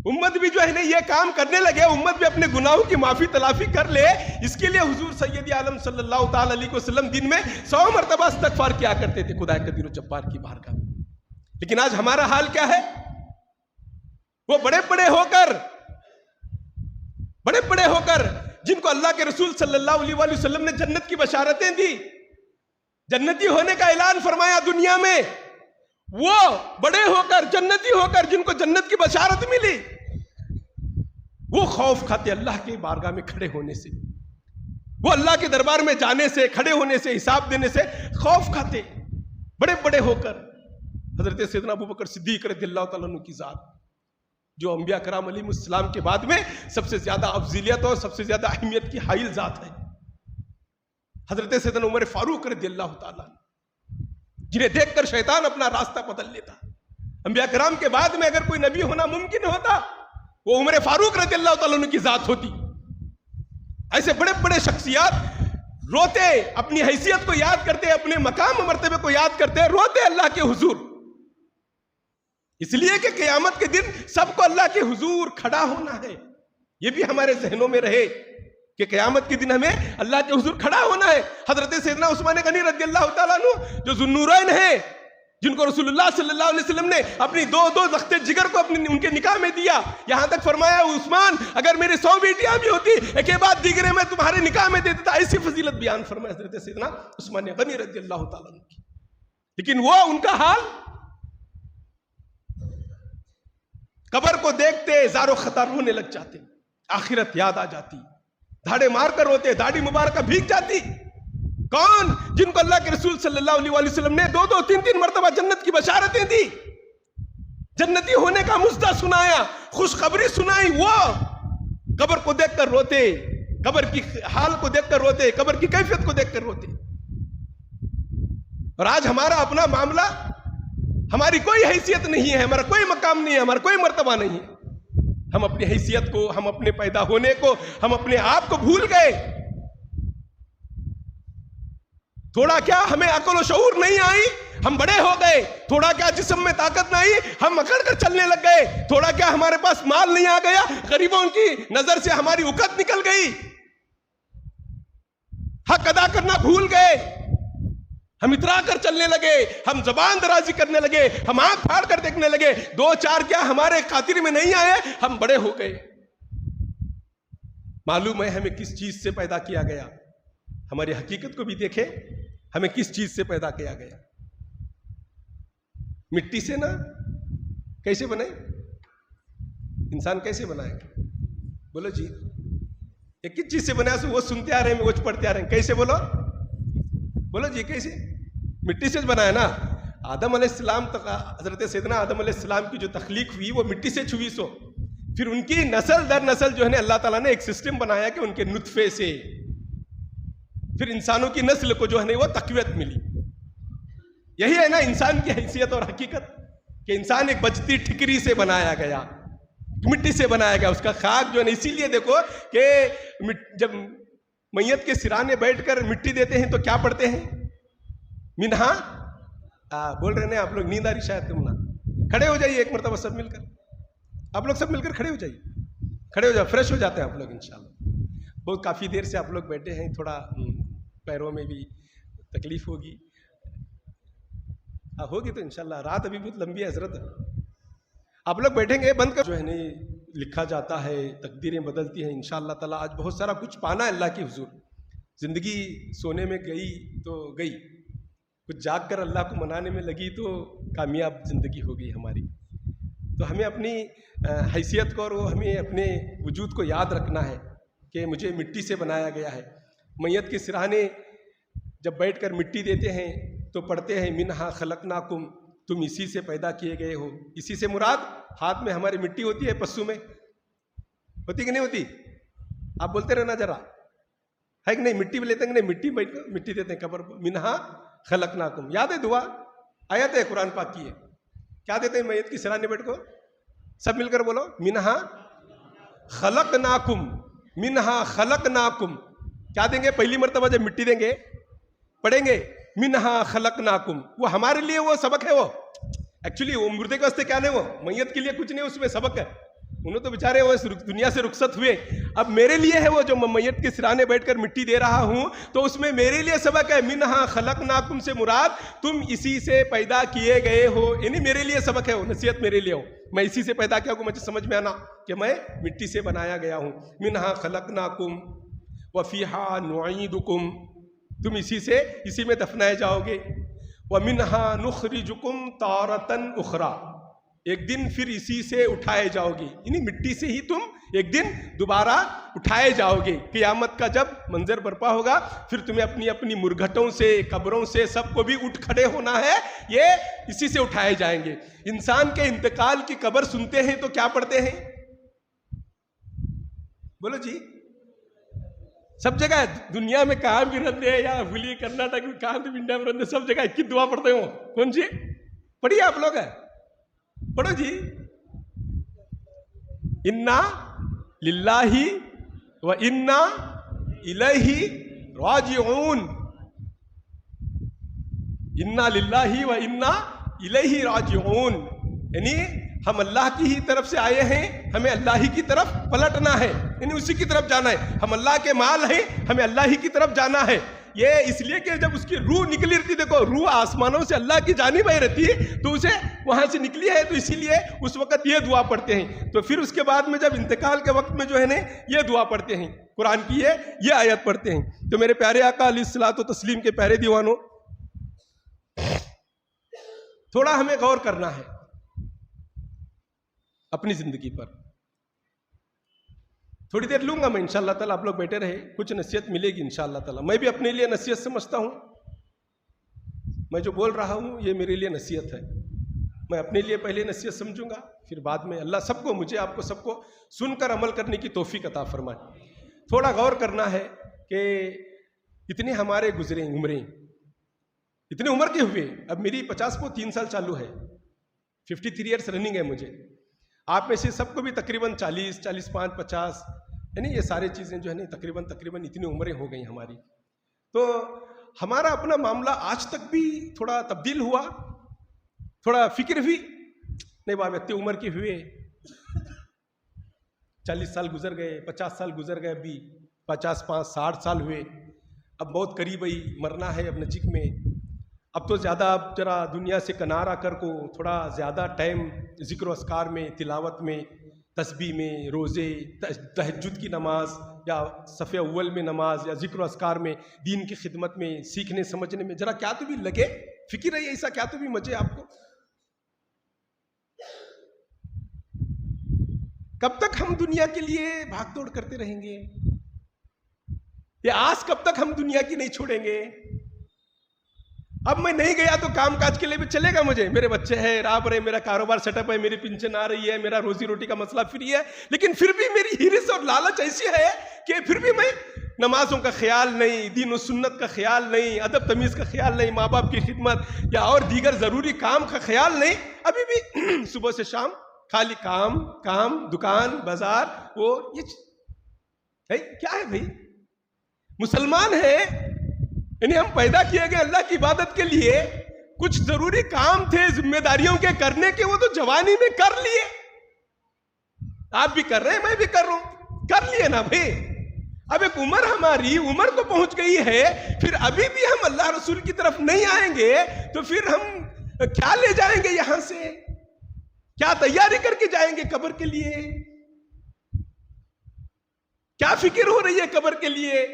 امت بھی جو ہے نا یہ کام کرنے لگے، امت بھی اپنے گناہوں کی معافی تلافی کر لے۔ اس کے لیے حضور سید عالم صلی اللہ تعالی علیہ وسلم دن میں 100 مرتبہ استغفار کیا کرتے تھے خدا قدیر و جبار کی بارگاہ میں۔ لیکن آج ہمارا حال کیا ہے؟ وہ بڑے بڑے ہو کر جن کو اللہ کے رسول صلی اللہ علیہ وآلہ وسلم نے جنت کی بشارتیں دی، جنتی ہونے کا اعلان فرمایا دنیا میں، وہ بڑے ہو کر جنتی ہو کر جن کو جنت کی بشارت ملی، وہ خوف کھاتے اللہ کے بارگاہ میں کھڑے ہونے سے، وہ اللہ کے دربار میں جانے سے، کھڑے ہونے سے، حساب دینے سے خوف کھاتے، بڑے ہو کر۔ حضرت سیدنا ابوبکر صدیق رضی اللہ تعالیٰ عنہ کی ذات جو انبیاء کرام علیہ السلام کے بعد میں سب سے زیادہ افضلیت اور سب سے زیادہ اہمیت کی حائل ذات ہے، حضرت سیدنا عمر فاروق رضی اللہ تعالیٰ عنہ، جنہیں دیکھ کر شیطان اپنا راستہ بدل لیتا۔ انبیاء کرام کے بعد میں اگر کوئی نبی ہونا ممکن ہوتا وہ عمر فاروق رضی اللہ تعالیٰ عنہ کی ذات ہوتی۔ ایسے بڑے شخصیات روتے، اپنی حیثیت کو یاد کرتے، اپنے مقام و مرتبے کو یاد کرتے، روتے اللہ کے حضور، اس لیے کہ قیامت کے دن سب کو اللہ کے حضور کھڑا ہونا ہے۔ یہ بھی ہمارے ذہنوں میں رہے کہ قیامت کے دن ہمیں اللہ کے حضور کھڑا ہونا ہے۔ حضرت سیدنا عثمان غنی رضی اللہ تعالیٰ عنہ جو ذوالنورین ہیں، جن کو رسول اللہ صلی اللہ علیہ وسلم نے اپنی دو لخت جگر کو ان کے نکاح میں دیا، یہاں تک فرمایا عثمان اگر میری 100 بیٹیاں بھی ہوتی ایک کے بعد دیگرے میں تمہارے نکاح میں دے دیتا، ایسی فضیلت بیان فرمایا حضرت سیدنا عثمان غنی رضی اللہ تعالیٰ عنہ کی۔ لیکن وہ ان کا حال، قبر کو دیکھتے زار و خطر رونے لگ جاتے، آخرت یاد آ جاتی، دھاڑے مار کر روتے، داڑھی مبارکہ بھیگ جاتی۔ کون؟ جن کو اللہ کے رسول صلی اللہ علیہ وآلہ وسلم نے 2-3 مرتبہ جنت کی بشارتیں دی، جنتی ہونے کا مژدہ سنایا، خوشخبری سنائی، وہ قبر کو دیکھ کر روتے، قبر کی حال کو دیکھ کر روتے، قبر کی کیفیت کو دیکھ کر روتے۔ اور آج ہمارا اپنا معاملہ، ہماری کوئی حیثیت نہیں ہے، ہمارا کوئی مقام نہیں ہے، ہمارا کوئی مرتبہ نہیں ہے، ہم اپنی حیثیت کو، ہم اپنے پیدا ہونے کو، ہم اپنے آپ کو بھول گئے۔ تھوڑا کیا ہمیں عقل و شعور نہیں آئی، ہم بڑے ہو گئے، تھوڑا کیا جسم میں طاقت نہیں آئی، ہم اکڑ کر چلنے لگ گئے، تھوڑا کیا ہمارے پاس مال نہیں آ گیا، غریبوں کی نظر سے ہماری اکت نکل گئی، حق ادا کرنا بھول گئے، ہم اترا کر چلنے لگے، ہم زبان درازی کرنے لگے، ہم آنکھ پھاڑ کر دیکھنے لگے، 2-4 کیا ہمارے خاطر میں نہیں آئے، ہم بڑے ہو گئے۔ معلوم ہے ہمیں کس چیز سے پیدا کیا گیا، ہماری حقیقت کو بھی دیکھیں، ہمیں کس چیز سے پیدا کیا گیا۔ مٹی سے نا، کیسے بنے انسان، کیسے بنائے؟ بولو جی، ایک کس چیز سے بنایا؟ وہ سنتے آ رہے ہیں، وہ پڑھتے آ رہے ہیں، کیسے؟ بولو جی، کیسے؟ مٹی سے بنایا نا۔ آدم علیہ السلام تک، حضرت سیدنا آدم علیہ السلام کی جو تخلیق ہوئی وہ مٹی سے چھوئی سو، پھر ان کی نسل در نسل جو ہے نا اللہ تعالیٰ نے ایک سسٹم بنایا کہ ان کے نطفے سے پھر انسانوں کی نسل کو جو ہے نا وہ تقویت ملی۔ یہی ہے نا انسان کی حیثیت اور حقیقت، کہ انسان ایک بجتی ٹھکری سے بنایا گیا، مٹی سے بنایا گیا، اس کا خاک جو ہے نا، اسی لیے دیکھو کہ جب میت کے سرانے بیٹھ کر مٹی دیتے ہیں تو کیا پڑھتے ہیں؟ منہا بول رہے ہیں آپ لوگ، نیند آ رہی شاید تم نا، کھڑے ہو جائیے ایک مرتبہ سب مل کر، آپ لوگ سب مل کر کھڑے ہو جائیے، کھڑے ہو جائے، فریش ہو جاتے ہیں آپ لوگ انشاءاللہ۔ بہت کافی دیر سے آپ لوگ بیٹھے ہیں، تھوڑا پیروں میں بھی تکلیف ہوگی تو انشاءاللہ، رات ابھی بہت لمبی ہے حضرت، آپ لوگ بیٹھیں گے بند کر جو ہے نہیں لکھا جاتا ہے، تقدیریں بدلتی ہیں انشاءاللہ تعالیٰ۔ آج بہت سارا کچھ پانا ہے اللہ کی حضور، زندگی سونے میں گئی تو گئی، کچھ جاگ کر اللہ کو منانے میں لگی تو کامیاب زندگی ہو گئی ہماری۔ تو ہمیں اپنی حیثیت کو اور وہ ہمیں اپنے وجود کو یاد رکھنا ہے کہ مجھے مٹی سے بنایا گیا ہے. میت کے سرہانے جب بیٹھ کر مٹی دیتے ہیں تو پڑھتے ہیں منہا خلقناکم، تم اسی سے پیدا کیے گئے ہو. اسی سے مراد ہاتھ میں ہماری مٹی ہوتی ہے، پسو میں ہوتی کہ نہیں ہوتی؟ آپ بولتے رہنا ذرا، ہے کہ نہیں؟ مٹی بھی لیتے ہیں کہ نہیں؟ مٹی بیٹھ کر مٹی دیتے ہیں قبر کو. منہا خلقناکم، یاد ہے دعا؟ آیت ہے قرآن پاک کی ہے. کیا دیتے ہیں میت کی سرانے بیٹھ کو؟ سب مل کر بولو، منہا خلقناکم، منہا خلقناکم. کیا دیں گے؟ پہلی مرتبہ جب مٹی دیں گے پڑھیں گے منہا خلقناکم. وہ ہمارے لیے وہ سبق ہے. وہ ایکچولی وہ مردے کے واسطے کیا نہیں، وہ میت کے لیے کچھ نہیں، اس میں سبق ہے. انہوں تو بیچارے وہ دنیا سے رخصت ہوئے. اب میرے لیے ہے وہ جو میں میت کے سرانے بیٹھ کر مٹی دے رہا ہوں، تو اس میں میرے لیے سبق ہے. منہا خلقناکم سے مراد تم اسی سے پیدا کیے گئے ہو، یعنی میرے لیے سبق ہے، وہ نصیحت میرے لیے ہو. میں اسی سے پیدا کیا ہوں، مجھے سمجھ میں آنا کہ میں مٹی سے بنایا گیا ہوں. منہا خلقناکم وفیہا نعیدکم، تم اسی میں دفنائے جاؤ گے. ومنہا نخرجکم تارۃ اخری، ایک دن پھر اسی سے اٹھائے جاؤ گے، یعنی مٹی سے ہی تم ایک دن دوبارہ اٹھائے جاؤ گے. قیامت کا جب منظر برپا ہوگا پھر تمہیں اپنی اپنی مرگھٹوں سے، قبروں سے سب کو بھی اٹھ کھڑے ہونا ہے. یہ اسی سے اٹھائے جائیں گے. انسان کے انتقال کی خبر سنتے ہیں تو کیا پڑھتے ہیں؟ بولو جی. سب جگہ دنیا میں کہاں بھی رہتے ہیں، یا ہولی کرناٹک میں کہاں بھی انڈیا میں رہتے ہیں، سب جگہ ایک ہی دعا پڑھتے ہو. کون سی پڑھیے آپ لوگ؟ ہے پڑھو جی. انا للہ و انا الیہ راجعون، انا للہ و انا الیہ راجعون، یعنی ہم اللہ کی ہی طرف سے آئے ہیں، ہمیں اللہ ہی کی طرف پلٹنا ہے، یعنی اسی کی طرف جانا ہے. ہم اللہ کے مال ہیں، ہمیں اللہ ہی کی طرف جانا ہے. یہ اس لیے کہ جب اس کی روح نکلی رہتی، دیکھو روح آسمانوں سے اللہ کی جانب آئی رہتی ہے، تو اسے وہاں سے نکلی ہے، تو اسی لیے اس وقت یہ دعا پڑھتے ہیں. تو پھر اس کے بعد میں جب انتقال کے وقت میں جو ہے نا یہ دعا پڑھتے ہیں، قرآن کی یہ آیت پڑھتے ہیں. تو میرے پیارے آقا علیہ الصلوۃ والتسلیم کے پیارے دیوانوں، تھوڑا ہمیں غور کرنا ہے اپنی زندگی پر. تھوڑی دیر لوں گا میں انشاءاللہ تعالیٰ، آپ لوگ بیٹھے رہے، کچھ نصیحت ملے گی انشاءاللہ تعالیٰ. میں بھی اپنے لیے نصیحت سمجھتا ہوں، میں جو بول رہا ہوں یہ میرے لیے نصیحت ہے. میں اپنے لیے پہلے نصیحت سمجھوں گا، پھر بعد میں اللہ سب کو، مجھے آپ کو سب کو سن کر عمل کرنے کی توفیق عطا فرمائے. تھوڑا غور کرنا ہے کہ اتنے ہمارے گزرے عمریں، اتنے عمر کے ہوئے. اب میری 50 کو 3 سال چالو ہے، 53 ایئرس رننگ ہے مجھے. آپ میں سے سب کو بھی تقریباً 40، 45، 50، یعنی یہ ساری چیزیں جو ہے نا تقریباً اتنی عمریں ہو گئی ہماری. تو ہمارا اپنا معاملہ آج تک بھی تھوڑا تبدیل ہوا، تھوڑا فکر ہوئی نہیں باب اتنی عمر کے ہوئے، 40 سال گزر گئے، 50 سال گزر گئے، ابھی 55، 60 سال ہوئے. اب بہت قریب ہی مرنا ہے، اب نزدیک میں. اب تو زیادہ اب ذرا دنیا سے کنارہ کر کو تھوڑا زیادہ ٹائم ذکر و اذکار میں، تلاوت میں، تسبیح میں، روزے، تہجد کی نماز، یا صف اول میں نماز، یا ذکر و اذکار میں، دین کی خدمت میں، سیکھنے سمجھنے میں ذرا کیا تو بھی لگے. فکر ہے ایسا کیا تو بھی مچے آپ کو. کب تک ہم دنیا کے لیے بھاگ دوڑ کرتے رہیں گے؟ یہ آس کب تک ہم دنیا کی نہیں چھوڑیں گے؟ اب میں نہیں گیا تو کام کاج کے لیے بھی چلے گا مجھے، میرے بچے ہیں، راہ پر ہے، میرا کاروبار سیٹ اپ ہے، میری پنشن آ رہی ہے، میرا روزی روٹی کا مسئلہ فری ہے. لیکن پھر بھی میری ہرس اور لالچ ایسی ہے کہ پھر بھی میں نمازوں کا خیال نہیں، دین و سنت کا خیال نہیں، ادب تمیز کا خیال نہیں، ماں باپ کی خدمت یا اور دیگر ضروری کام کا خیال نہیں. ابھی بھی صبح سے شام خالی کام، دکان، بازار، وہ یہ کیا ہے بھائی؟ مسلمان ہے، یعنی ہم پیدا کیے گئے اللہ کی عبادت کے لیے. کچھ ضروری کام تھے ذمہ داریوں کے کرنے کے، وہ تو جوانی میں کر لیے. آپ بھی کر رہے ہیں، میں بھی کر رہا ہوں، کر لیے نا بھائی. اب ایک عمر ہماری عمر کو پہنچ گئی ہے، پھر ابھی بھی ہم اللہ رسول کی طرف نہیں آئیں گے تو پھر ہم کیا لے جائیں گے یہاں سے؟ کیا تیاری کر کے جائیں گے قبر کے لیے؟ کیا فکر ہو رہی ہے قبر کے لیے؟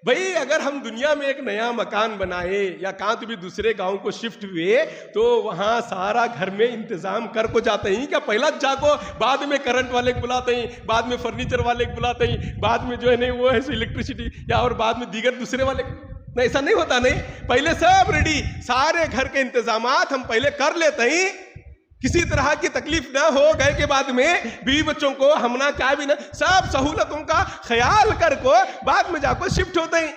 بھئی اگر ہم دنیا میں ایک نیا مکان بنائے یا کہاں تو بھی دوسرے گاؤں کو شفٹ ہوئے تو وہاں سارا گھر میں انتظام کر کو جاتے ہیں کیا پہلا جا کو بعد میں کرنٹ والے کو بلاتے ہیں, بعد میں فرنیچر والے کو بلاتے ہیں, بعد میں جو ہے نہیں وہ ہے الیکٹریسٹی یا اور بعد میں دیگر دوسرے والے, نہیں ایسا نہیں ہوتا. نہیں, پہلے سب ریڈی, سارے گھر کے انتظامات ہم پہلے کر لیتے ہیں, کسی طرح کی تکلیف نہ ہو, گئے کے بعد میں بیوی بچوں کو ہم نہ کیا بھی نہ, سب سہولتوں کا خیال کر کو بعد میں جا کو شفٹ ہوتے ہیں.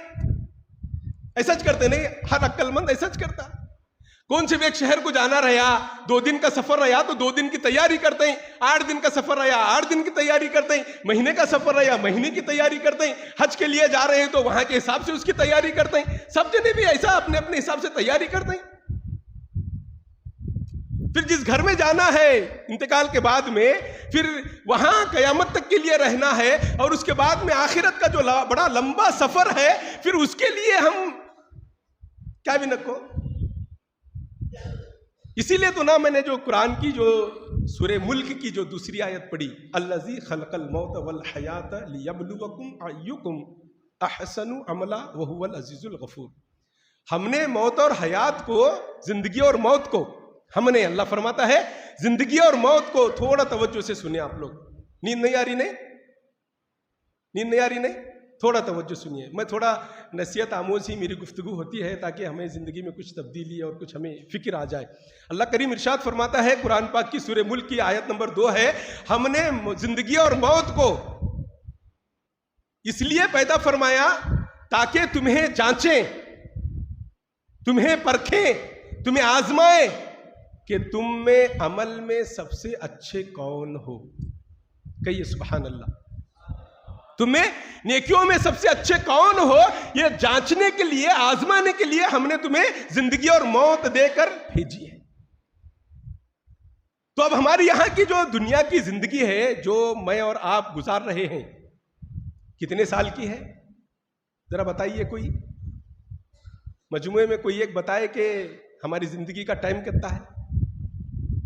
ایسا کرتے نہیں, ہر عقل مند ایسا کرتا. کون سے بھی ایک شہر کو جانا رہا, 2 دن کا سفر رہا تو 2 دن کی تیاری کرتے ہیں, 8 دن کا سفر رہا 8 دن کی تیاری کرتے ہیں, مہینے کا سفر رہا مہینے کی تیاری کرتے ہیں, حج کے لیے جا رہے ہیں تو وہاں کے حساب سے اس کی تیاری کرتے ہیں. سب جنے بھی ایسا اپنے اپنے حساب سے تیاری کرتے ہیں. پھر جس گھر میں جانا ہے انتقال کے بعد میں, پھر وہاں قیامت تک کے لیے رہنا ہے, اور اس کے بعد میں آخرت کا جو بڑا لمبا سفر ہے, پھر اس کے لیے ہم کیا بھی نکو. اسی لیے تو نا میں نے جو قرآن کی جو سورہ ملک کی جو دوسری آیت پڑھی, الذی خلق الموت والحیات لیبلوکم ایکم احسن عملا وہو العزیز الغفور. ہم نے موت اور حیات کو, زندگی اور موت کو ہم نے, اللہ فرماتا ہے زندگی اور موت کو, تھوڑا توجہ سے سنیں آپ لوگ, نیند نہیں آ رہی نہیں, نیند نہیں آ رہی نہیں, تھوڑا توجہ سنیے. میں تھوڑا نصیحت آموز ہی میری گفتگو ہوتی ہے تاکہ ہمیں زندگی میں کچھ تبدیلی اور کچھ ہمیں فکر آ جائے. اللہ کریم ارشاد فرماتا ہے قرآن پاک کی سورہ ملک کی آیت نمبر 2 ہے, ہم نے زندگی اور موت کو اس لیے پیدا فرمایا تاکہ تمہیں جانچیں, تمہیں پرکھیں, تمہیں آزمائیں کہ تم میں عمل میں سب سے اچھے کون ہو. کہیے سبحان اللہ. تمہیں نیکیوں میں سب سے اچھے کون ہو, یہ جانچنے کے لیے, آزمانے کے لیے ہم نے تمہیں زندگی اور موت دے کر بھیجی ہے. تو اب ہماری یہاں کی جو دنیا کی زندگی ہے جو میں اور آپ گزار رہے ہیں, کتنے سال کی ہے ذرا بتائیے. کوئی مجموعے میں کوئی ایک بتائے کہ ہماری زندگی کا ٹائم کتنا ہے,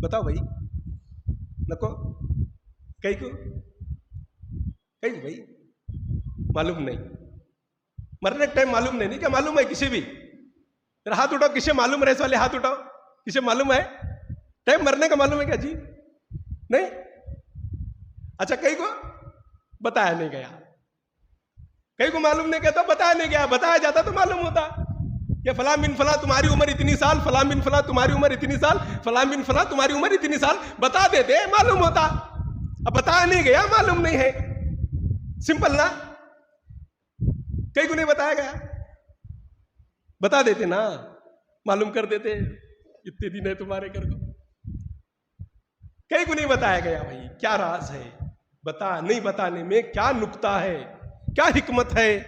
بتاؤ بھائی. نکو کئی کو کئی بھائی معلوم نہیں, مرنے کا ٹائم معلوم نہیں. کیا معلوم ہے کسی بھی؟ ہاتھ اٹھاؤ, کسے معلوم رہے والے ہاتھ اٹھاؤ, کسے معلوم ہے ٹائم مرنے کا معلوم ہے کیا جی؟ نہیں. اچھا کئی کو بتایا نہیں گیا, کئی کو معلوم نہیں کہتا, بتایا نہیں گیا. بتایا جاتا تو معلوم ہوتا کہ فلاں بن فلاں تمہاری عمر اتنی سال, فلاں بن فلاں تمہاری عمر اتنی سال, فلاں بن فلاں تمہاری عمر اتنی سال. بتا دیتے معلوم ہوتا. اب بتایا نہیں گیا, معلوم نہیں ہے. سمپل نا. کئی کو نہیں بتایا گیا, بتا دیتے نا, معلوم کر دیتے اتنے دن ہے تمہارے گھر کو. کئی کو نہیں بتایا گیا. بھائی کیا راز ہے, بتا نہیں بتانے میں کیا نکتہ ہے, کیا حکمت ہے؟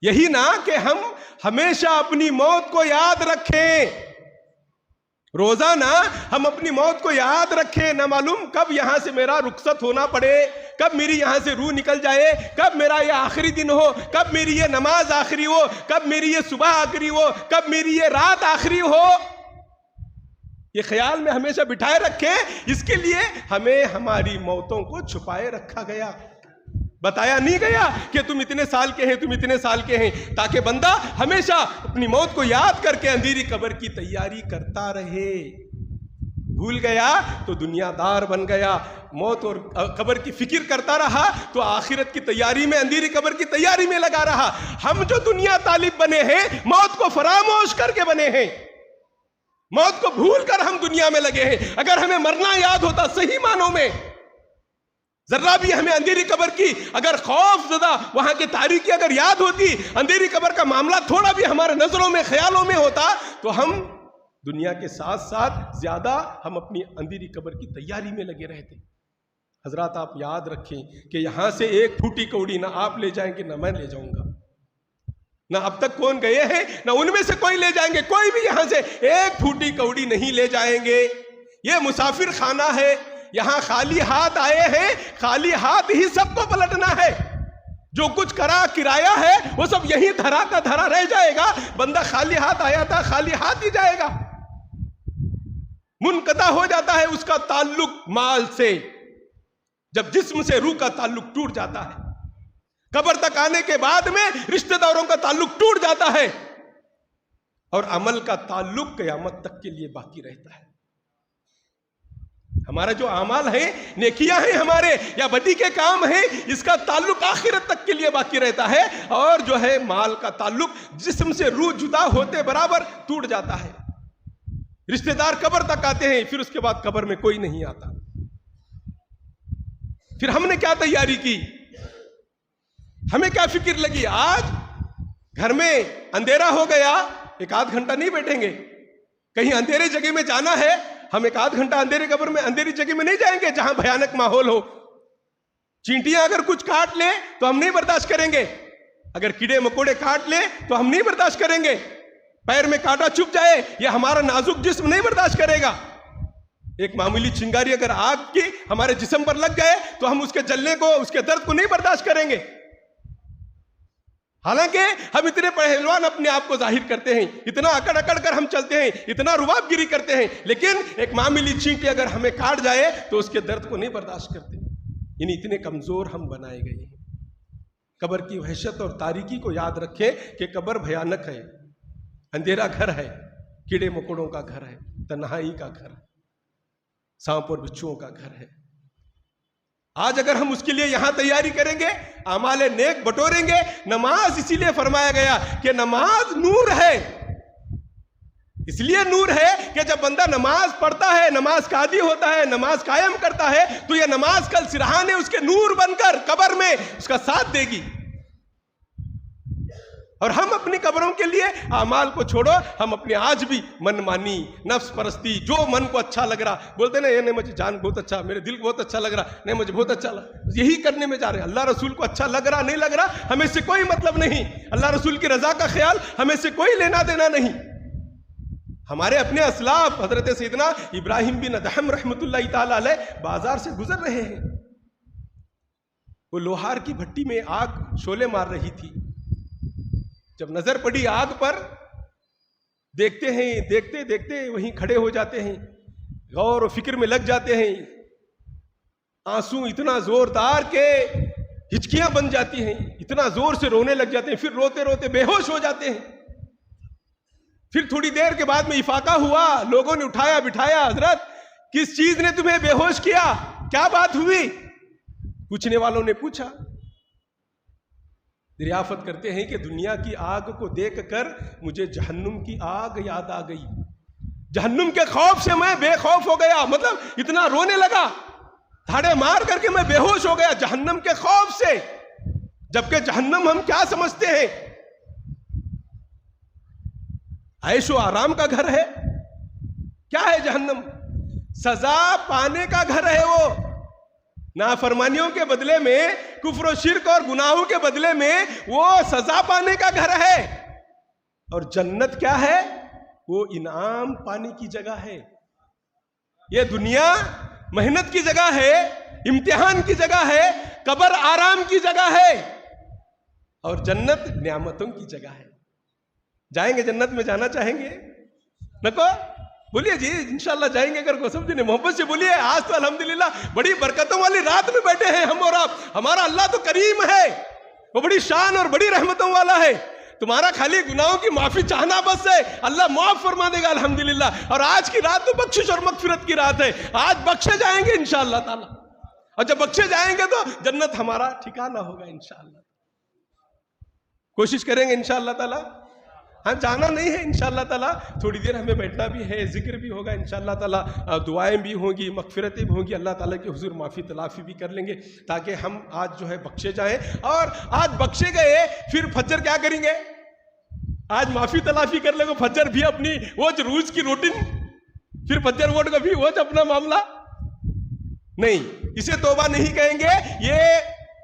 یہی نا کہ ہم ہمیشہ اپنی موت کو یاد رکھیں, روزانہ ہم اپنی موت کو یاد رکھیں. نہ معلوم کب یہاں سے میرا رخصت ہونا پڑے, کب میری یہاں سے روح نکل جائے, کب میرا یہ آخری دن ہو, کب میری یہ نماز آخری ہو, کب میری یہ صبح آخری ہو, کب میری یہ رات آخری ہو. یہ خیال میں ہمیشہ بٹھائے رکھیں. اس کے لیے ہمیں ہماری موتوں کو چھپائے رکھا گیا, بتایا نہیں گیا کہ تم اتنے سال کے ہیں, تم اتنے سال کے ہیں, تاکہ بندہ ہمیشہ اپنی موت کو یاد کر کے اندھیری قبر کی تیاری کرتا رہے. بھول گیا تو دنیا دار بن گیا, موت اور قبر کی فکر کرتا رہا تو آخرت کی تیاری میں, اندھیری قبر کی تیاری میں لگا رہا. ہم جو دنیا طالب بنے ہیں, موت کو فراموش کر کے بنے ہیں, موت کو بھول کر ہم دنیا میں لگے ہیں. اگر ہمیں مرنا یاد ہوتا صحیح معنوں میں, ذرا بھی ہمیں اندھیری قبر کی اگر خوف زدہ وہاں کی تاریکی اگر یاد ہوتی, اندھیری قبر کا معاملہ تھوڑا بھی ہمارے نظروں میں, خیالوں میں ہوتا, تو ہم دنیا کے ساتھ ساتھ زیادہ ہم اپنی اندھیری قبر کی تیاری میں لگے رہتے. حضرات آپ یاد رکھیں کہ یہاں سے ایک پھوٹی کوڑی نہ آپ لے جائیں گے نہ میں لے جاؤں گا, نہ اب تک کون گئے ہیں نہ ان میں سے کوئی لے جائیں گے. کوئی بھی یہاں سے ایک پھوٹی کوڑی نہیں لے جائیں گے. یہ مسافر خانہ ہے, یہاں خالی ہاتھ آئے ہیں, خالی ہاتھ ہی سب کو پلٹنا ہے. جو کچھ کرایہ ہے وہ سب یہیں دھرا کا دھرا رہ جائے گا. بندہ خالی ہاتھ آیا تھا, خالی ہاتھ ہی جائے گا. منقطع ہو جاتا ہے اس کا تعلق مال سے جب جسم سے روح کا تعلق ٹوٹ جاتا ہے. قبر تک آنے کے بعد میں رشتہ داروں کا تعلق ٹوٹ جاتا ہے اور عمل کا تعلق قیامت تک کے لیے باقی رہتا ہے. ہمارا جو اعمال ہیں، نیکیاں ہیں ہمارے یا بدی کے کام ہیں، اس کا تعلق آخرت تک کے لیے باقی رہتا ہے. اور جو ہے مال کا تعلق جسم سے روح جدا ہوتے برابر ٹوٹ جاتا ہے. رشتہ دار قبر تک آتے ہیں، پھر اس کے بعد قبر میں کوئی نہیں آتا. پھر ہم نے کیا تیاری کی، ہمیں کیا فکر لگی؟ آج گھر میں اندھیرا ہو گیا، ایک آدھ گھنٹہ نہیں بیٹھیں گے. کہیں اندھیرے جگہ میں جانا ہے، ہم ایک آدھ گھنٹہ اندھیری جگہ میں نہیں جائیں گے جہاں بھیانک ماحول ہو. چینٹیاں اگر کچھ کاٹ لیں تو ہم نہیں برداشت کریں گے، اگر کیڑے مکوڑے کاٹ لیں تو ہم نہیں برداشت کریں گے، پیر میں کانٹا چبھ جائے یہ ہمارا نازک جسم نہیں برداشت کرے گا. ایک معمولی چنگاری اگر آگ کی ہمارے جسم پر لگ گئے تو ہم اس کے جلنے کو، اس کے درد کو نہیں برداشت کریں گے. حالانکہ ہم اتنے پہلوان اپنے آپ کو ظاہر کرتے ہیں، اتنا اکڑ کر ہم چلتے ہیں، اتنا رباب گیری کرتے ہیں، لیکن ایک معمولی چینٹی اگر ہمیں کاٹ جائے تو اس کے درد کو نہیں برداشت کرتے. یعنی اتنے کمزور ہم بنائے گئے ہیں. قبر کی وحشت اور تاریکی کو یاد رکھیں کہ قبر بھیانک ہے، اندھیرا گھر ہے، کیڑے مکوڑوں کا گھر ہے، تنہائی کا گھر ہے، سانپ اور بچھوؤں کا گھر ہے. آج اگر ہم اس کے لیے یہاں تیاری کریں گے، اعمال نیک بٹوریں گے. نماز اسی لیے فرمایا گیا کہ نماز نور ہے. اس لیے نور ہے کہ جب بندہ نماز پڑھتا ہے، نماز کا عادی ہوتا ہے، نماز قائم کرتا ہے، تو یہ نماز کل سرہانے اس کے نور بن کر قبر میں اس کا ساتھ دے گی. اور ہم اپنی قبروں کے لیے اعمال کو چھوڑو، ہم اپنے آج بھی من مانی، نفس پرستی، جو من کو اچھا لگ رہا بولتے نا، یہ نہیں مجھے جان بہت اچھا، میرے دل کو بہت اچھا لگ رہا، نہیں مجھے بہت اچھا لگ، یہی کرنے میں جا رہے ہیں. اللہ رسول کو اچھا لگ رہا نہیں لگ رہا ہمیں سے کوئی مطلب نہیں. اللہ رسول کی رضا کا خیال ہمیں سے کوئی لینا دینا نہیں. ہمارے اپنے اسلاف حضرت سیدنا ابراہیم بن ادہم رحمۃ اللہ تعالی علیہ بازار سے گزر رہے ہیں. وہ لوہار کی بھٹی میں آگ شعلے مار رہی تھی. جب نظر پڑی آگ پر، دیکھتے ہیں، دیکھتے دیکھتے وہیں کھڑے ہو جاتے ہیں، غور و فکر میں لگ جاتے ہیں. آنسو اتنا زوردار کہ ہچکیاں بن جاتی ہیں، اتنا زور سے رونے لگ جاتے ہیں، پھر روتے روتے بے ہوش ہو جاتے ہیں. پھر تھوڑی دیر کے بعد میں افاقہ ہوا، لوگوں نے اٹھایا بٹھایا، حضرت کس چیز نے تمہیں بے ہوش کیا، کیا بات ہوئی؟ پوچھنے والوں نے پوچھا. دریافت کرتے ہیں کہ دنیا کی آگ کو دیکھ کر مجھے جہنم کی آگ یاد آ گئی. جہنم کے خوف سے میں بے خوف ہو گیا، مطلب اتنا رونے لگا، دھاڑے مار کر کے میں بے ہوش ہو گیا جہنم کے خوف سے. جبکہ جہنم ہم کیا سمجھتے ہیں؟ عیش و آرام کا گھر ہے. کیا ہے جہنم؟ سزا پانے کا گھر ہے. وہ نافرمانیوں کے بدلے میں، کفر و شرک اور گناہوں کے بدلے میں وہ سزا پانے کا گھر ہے. اور جنت کیا ہے؟ وہ انعام پانے کی جگہ ہے. یہ دنیا محنت کی جگہ ہے، امتحان کی جگہ ہے، قبر آرام کی جگہ ہے، اور جنت نعمتوں کی جگہ ہے. جائیں گے جنت میں؟ جانا چاہیں گے؟ نکو بولیے جی انشاءاللہ جائیں گے. اگر کو سمجھے محبت سے بولیے. آج تو الحمدللہ بڑی برکتوں والی رات میں بیٹھے ہیں ہم اور آپ. ہمارا اللہ تو کریم ہے، وہ بڑی شان اور بڑی رحمتوں والا ہے. تمہارا خالی گناہوں کی معافی چاہنا بس ہے، اللہ معاف فرما دے گا الحمدللہ. اور آج کی رات تو بخشش اور مغفرت کی رات ہے. آج بخشے جائیں گے انشاءاللہ تعالی، اور جب بخشے جائیں گے تو جنت ہمارا ٹھکانہ ہوگا انشاءاللہ. کوشش کریں گے انشاءاللہ تعالی. ہاں جانا نہیں ہے انشاءاللہ تعالیٰ، تھوڑی دیر ہمیں بیٹھنا بھی ہے، ذکر بھی ہوگا انشاءاللہ تعالیٰ، دعائیں بھی ہوں گی، مغفرتیں بھی ہوں گی، اللہ تعالیٰ کے حضور معافی تلافی بھی کر لیں گے تاکہ ہم آج جو ہے بخشے جائیں. اور آج بخشے گئے پھر فجر کیا کریں گے؟ آج معافی تلافی کر لیں گے، فجر بھی اپنی وہ روز کی روٹین، پھر فجر ووٹ کا بھی وہ اپنا معاملہ نہیں. اسے توبہ نہیں کہیں گے، یہ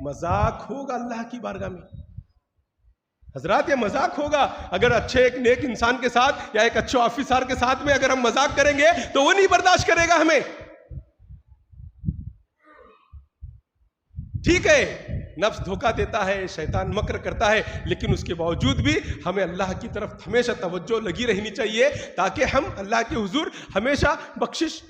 مذاق ہوگا اللہ کی بارگاہ میں. حضرات یہ مذاق ہوگا. اگر اچھے ایک نیک انسان کے ساتھ یا ایک اچھے آفیسر کے ساتھ میں اگر ہم مذاق کریں گے تو وہ نہیں برداشت کرے گا ہمیں. ٹھیک ہے نفس دھوکہ دیتا ہے، شیطان مکر کرتا ہے، لیکن اس کے باوجود بھی ہمیں اللہ کی طرف ہمیشہ توجہ لگی رہنی چاہیے تاکہ ہم اللہ کے حضور ہمیشہ بخشش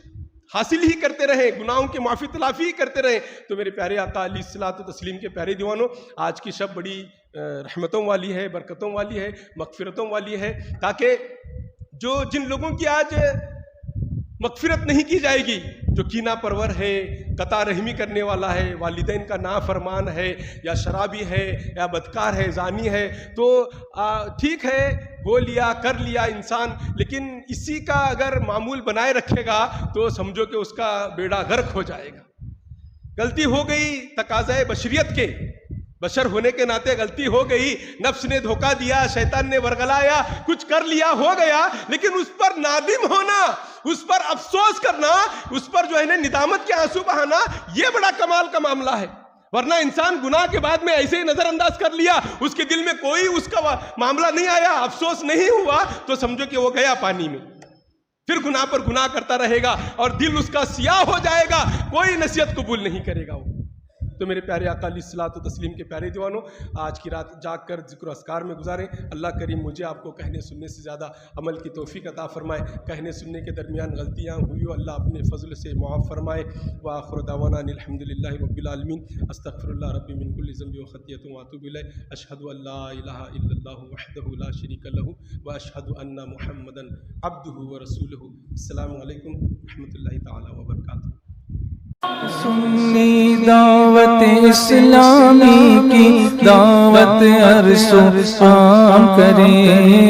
حاصل ہی کرتے رہیں، گناہوں کی معافی تلافی ہی کرتے رہیں۔ تو میرے پیارے آقا علیہ الصلوۃ والتسلیم کے پیارے دیوانوں، آج کی شب بڑی رحمتوں والی ہے، برکتوں والی ہے، مغفرتوں والی ہے، تاکہ جن لوگوں کی آج مغفرت نہیں کی جائے گی، جو کینہ پرور ہے، قطع رحمی کرنے والا ہے، والدین کا نافرمان ہے، یا شرابی ہے، یا بدکار ہے، زانی ہے، تو ٹھیک ہے، ہو لیا کر لیا انسان، لیکن اسی کا اگر معمول بنائے رکھے گا تو سمجھو کہ اس کا بیڑا غرق ہو جائے گا۔ غلطی ہو گئی تقاضائے بشریت کے، بشر ہونے کے ناطے غلطی ہو گئی، نفس نے دھوکہ دیا، شیطان نے ورغلایا، کچھ کر لیا، ہو گیا، لیکن اس پر نادم ہونا، اس پر افسوس کرنا، اس پر جو ہے نا ندامت کے آنسو بہانا، یہ بڑا کمال کا معاملہ ہے۔ ورنہ انسان گناہ کے بعد میں ایسے ہی نظر انداز کر لیا، اس کے دل میں کوئی اس کا معاملہ نہیں آیا، افسوس نہیں ہوا، تو سمجھو کہ وہ گیا پانی میں، پھر گناہ پر گناہ کرتا رہے گا اور دل اس کا سیاہ ہو جائے گا، کوئی نصیحت قبول نہیں کرے گا وہ۔ تو میرے پیارے آقا علیہ الصلوۃ والتسلیم کے پیارے دیوانوں، آج کی رات جاگ کر ذکر و اذکار میں گزاریں۔ اللہ کریم مجھے آپ کو کہنے سننے سے زیادہ عمل کی توفیق عطا فرمائے، کہنے سننے کے درمیان غلطیاں ہوئی ہو اللہ اپنے فضل سے معاف فرمائے۔ وآخر دعوانا ان الحمد للہ رب العالمین، استغفر اللہ ربی من کل ذنب وخطیۃ واتوب الیہ، اشہد ان لا الہ الا اللہ وحدہ لا شریک لہ واشہد ان محمدا عبدہ ورسولہ۔ السلام علیکم ورحمۃ اللہ تعالی وبرکاتہ۔ سنی دعوت اسلامی کی دعوت عرش و عام کرے۔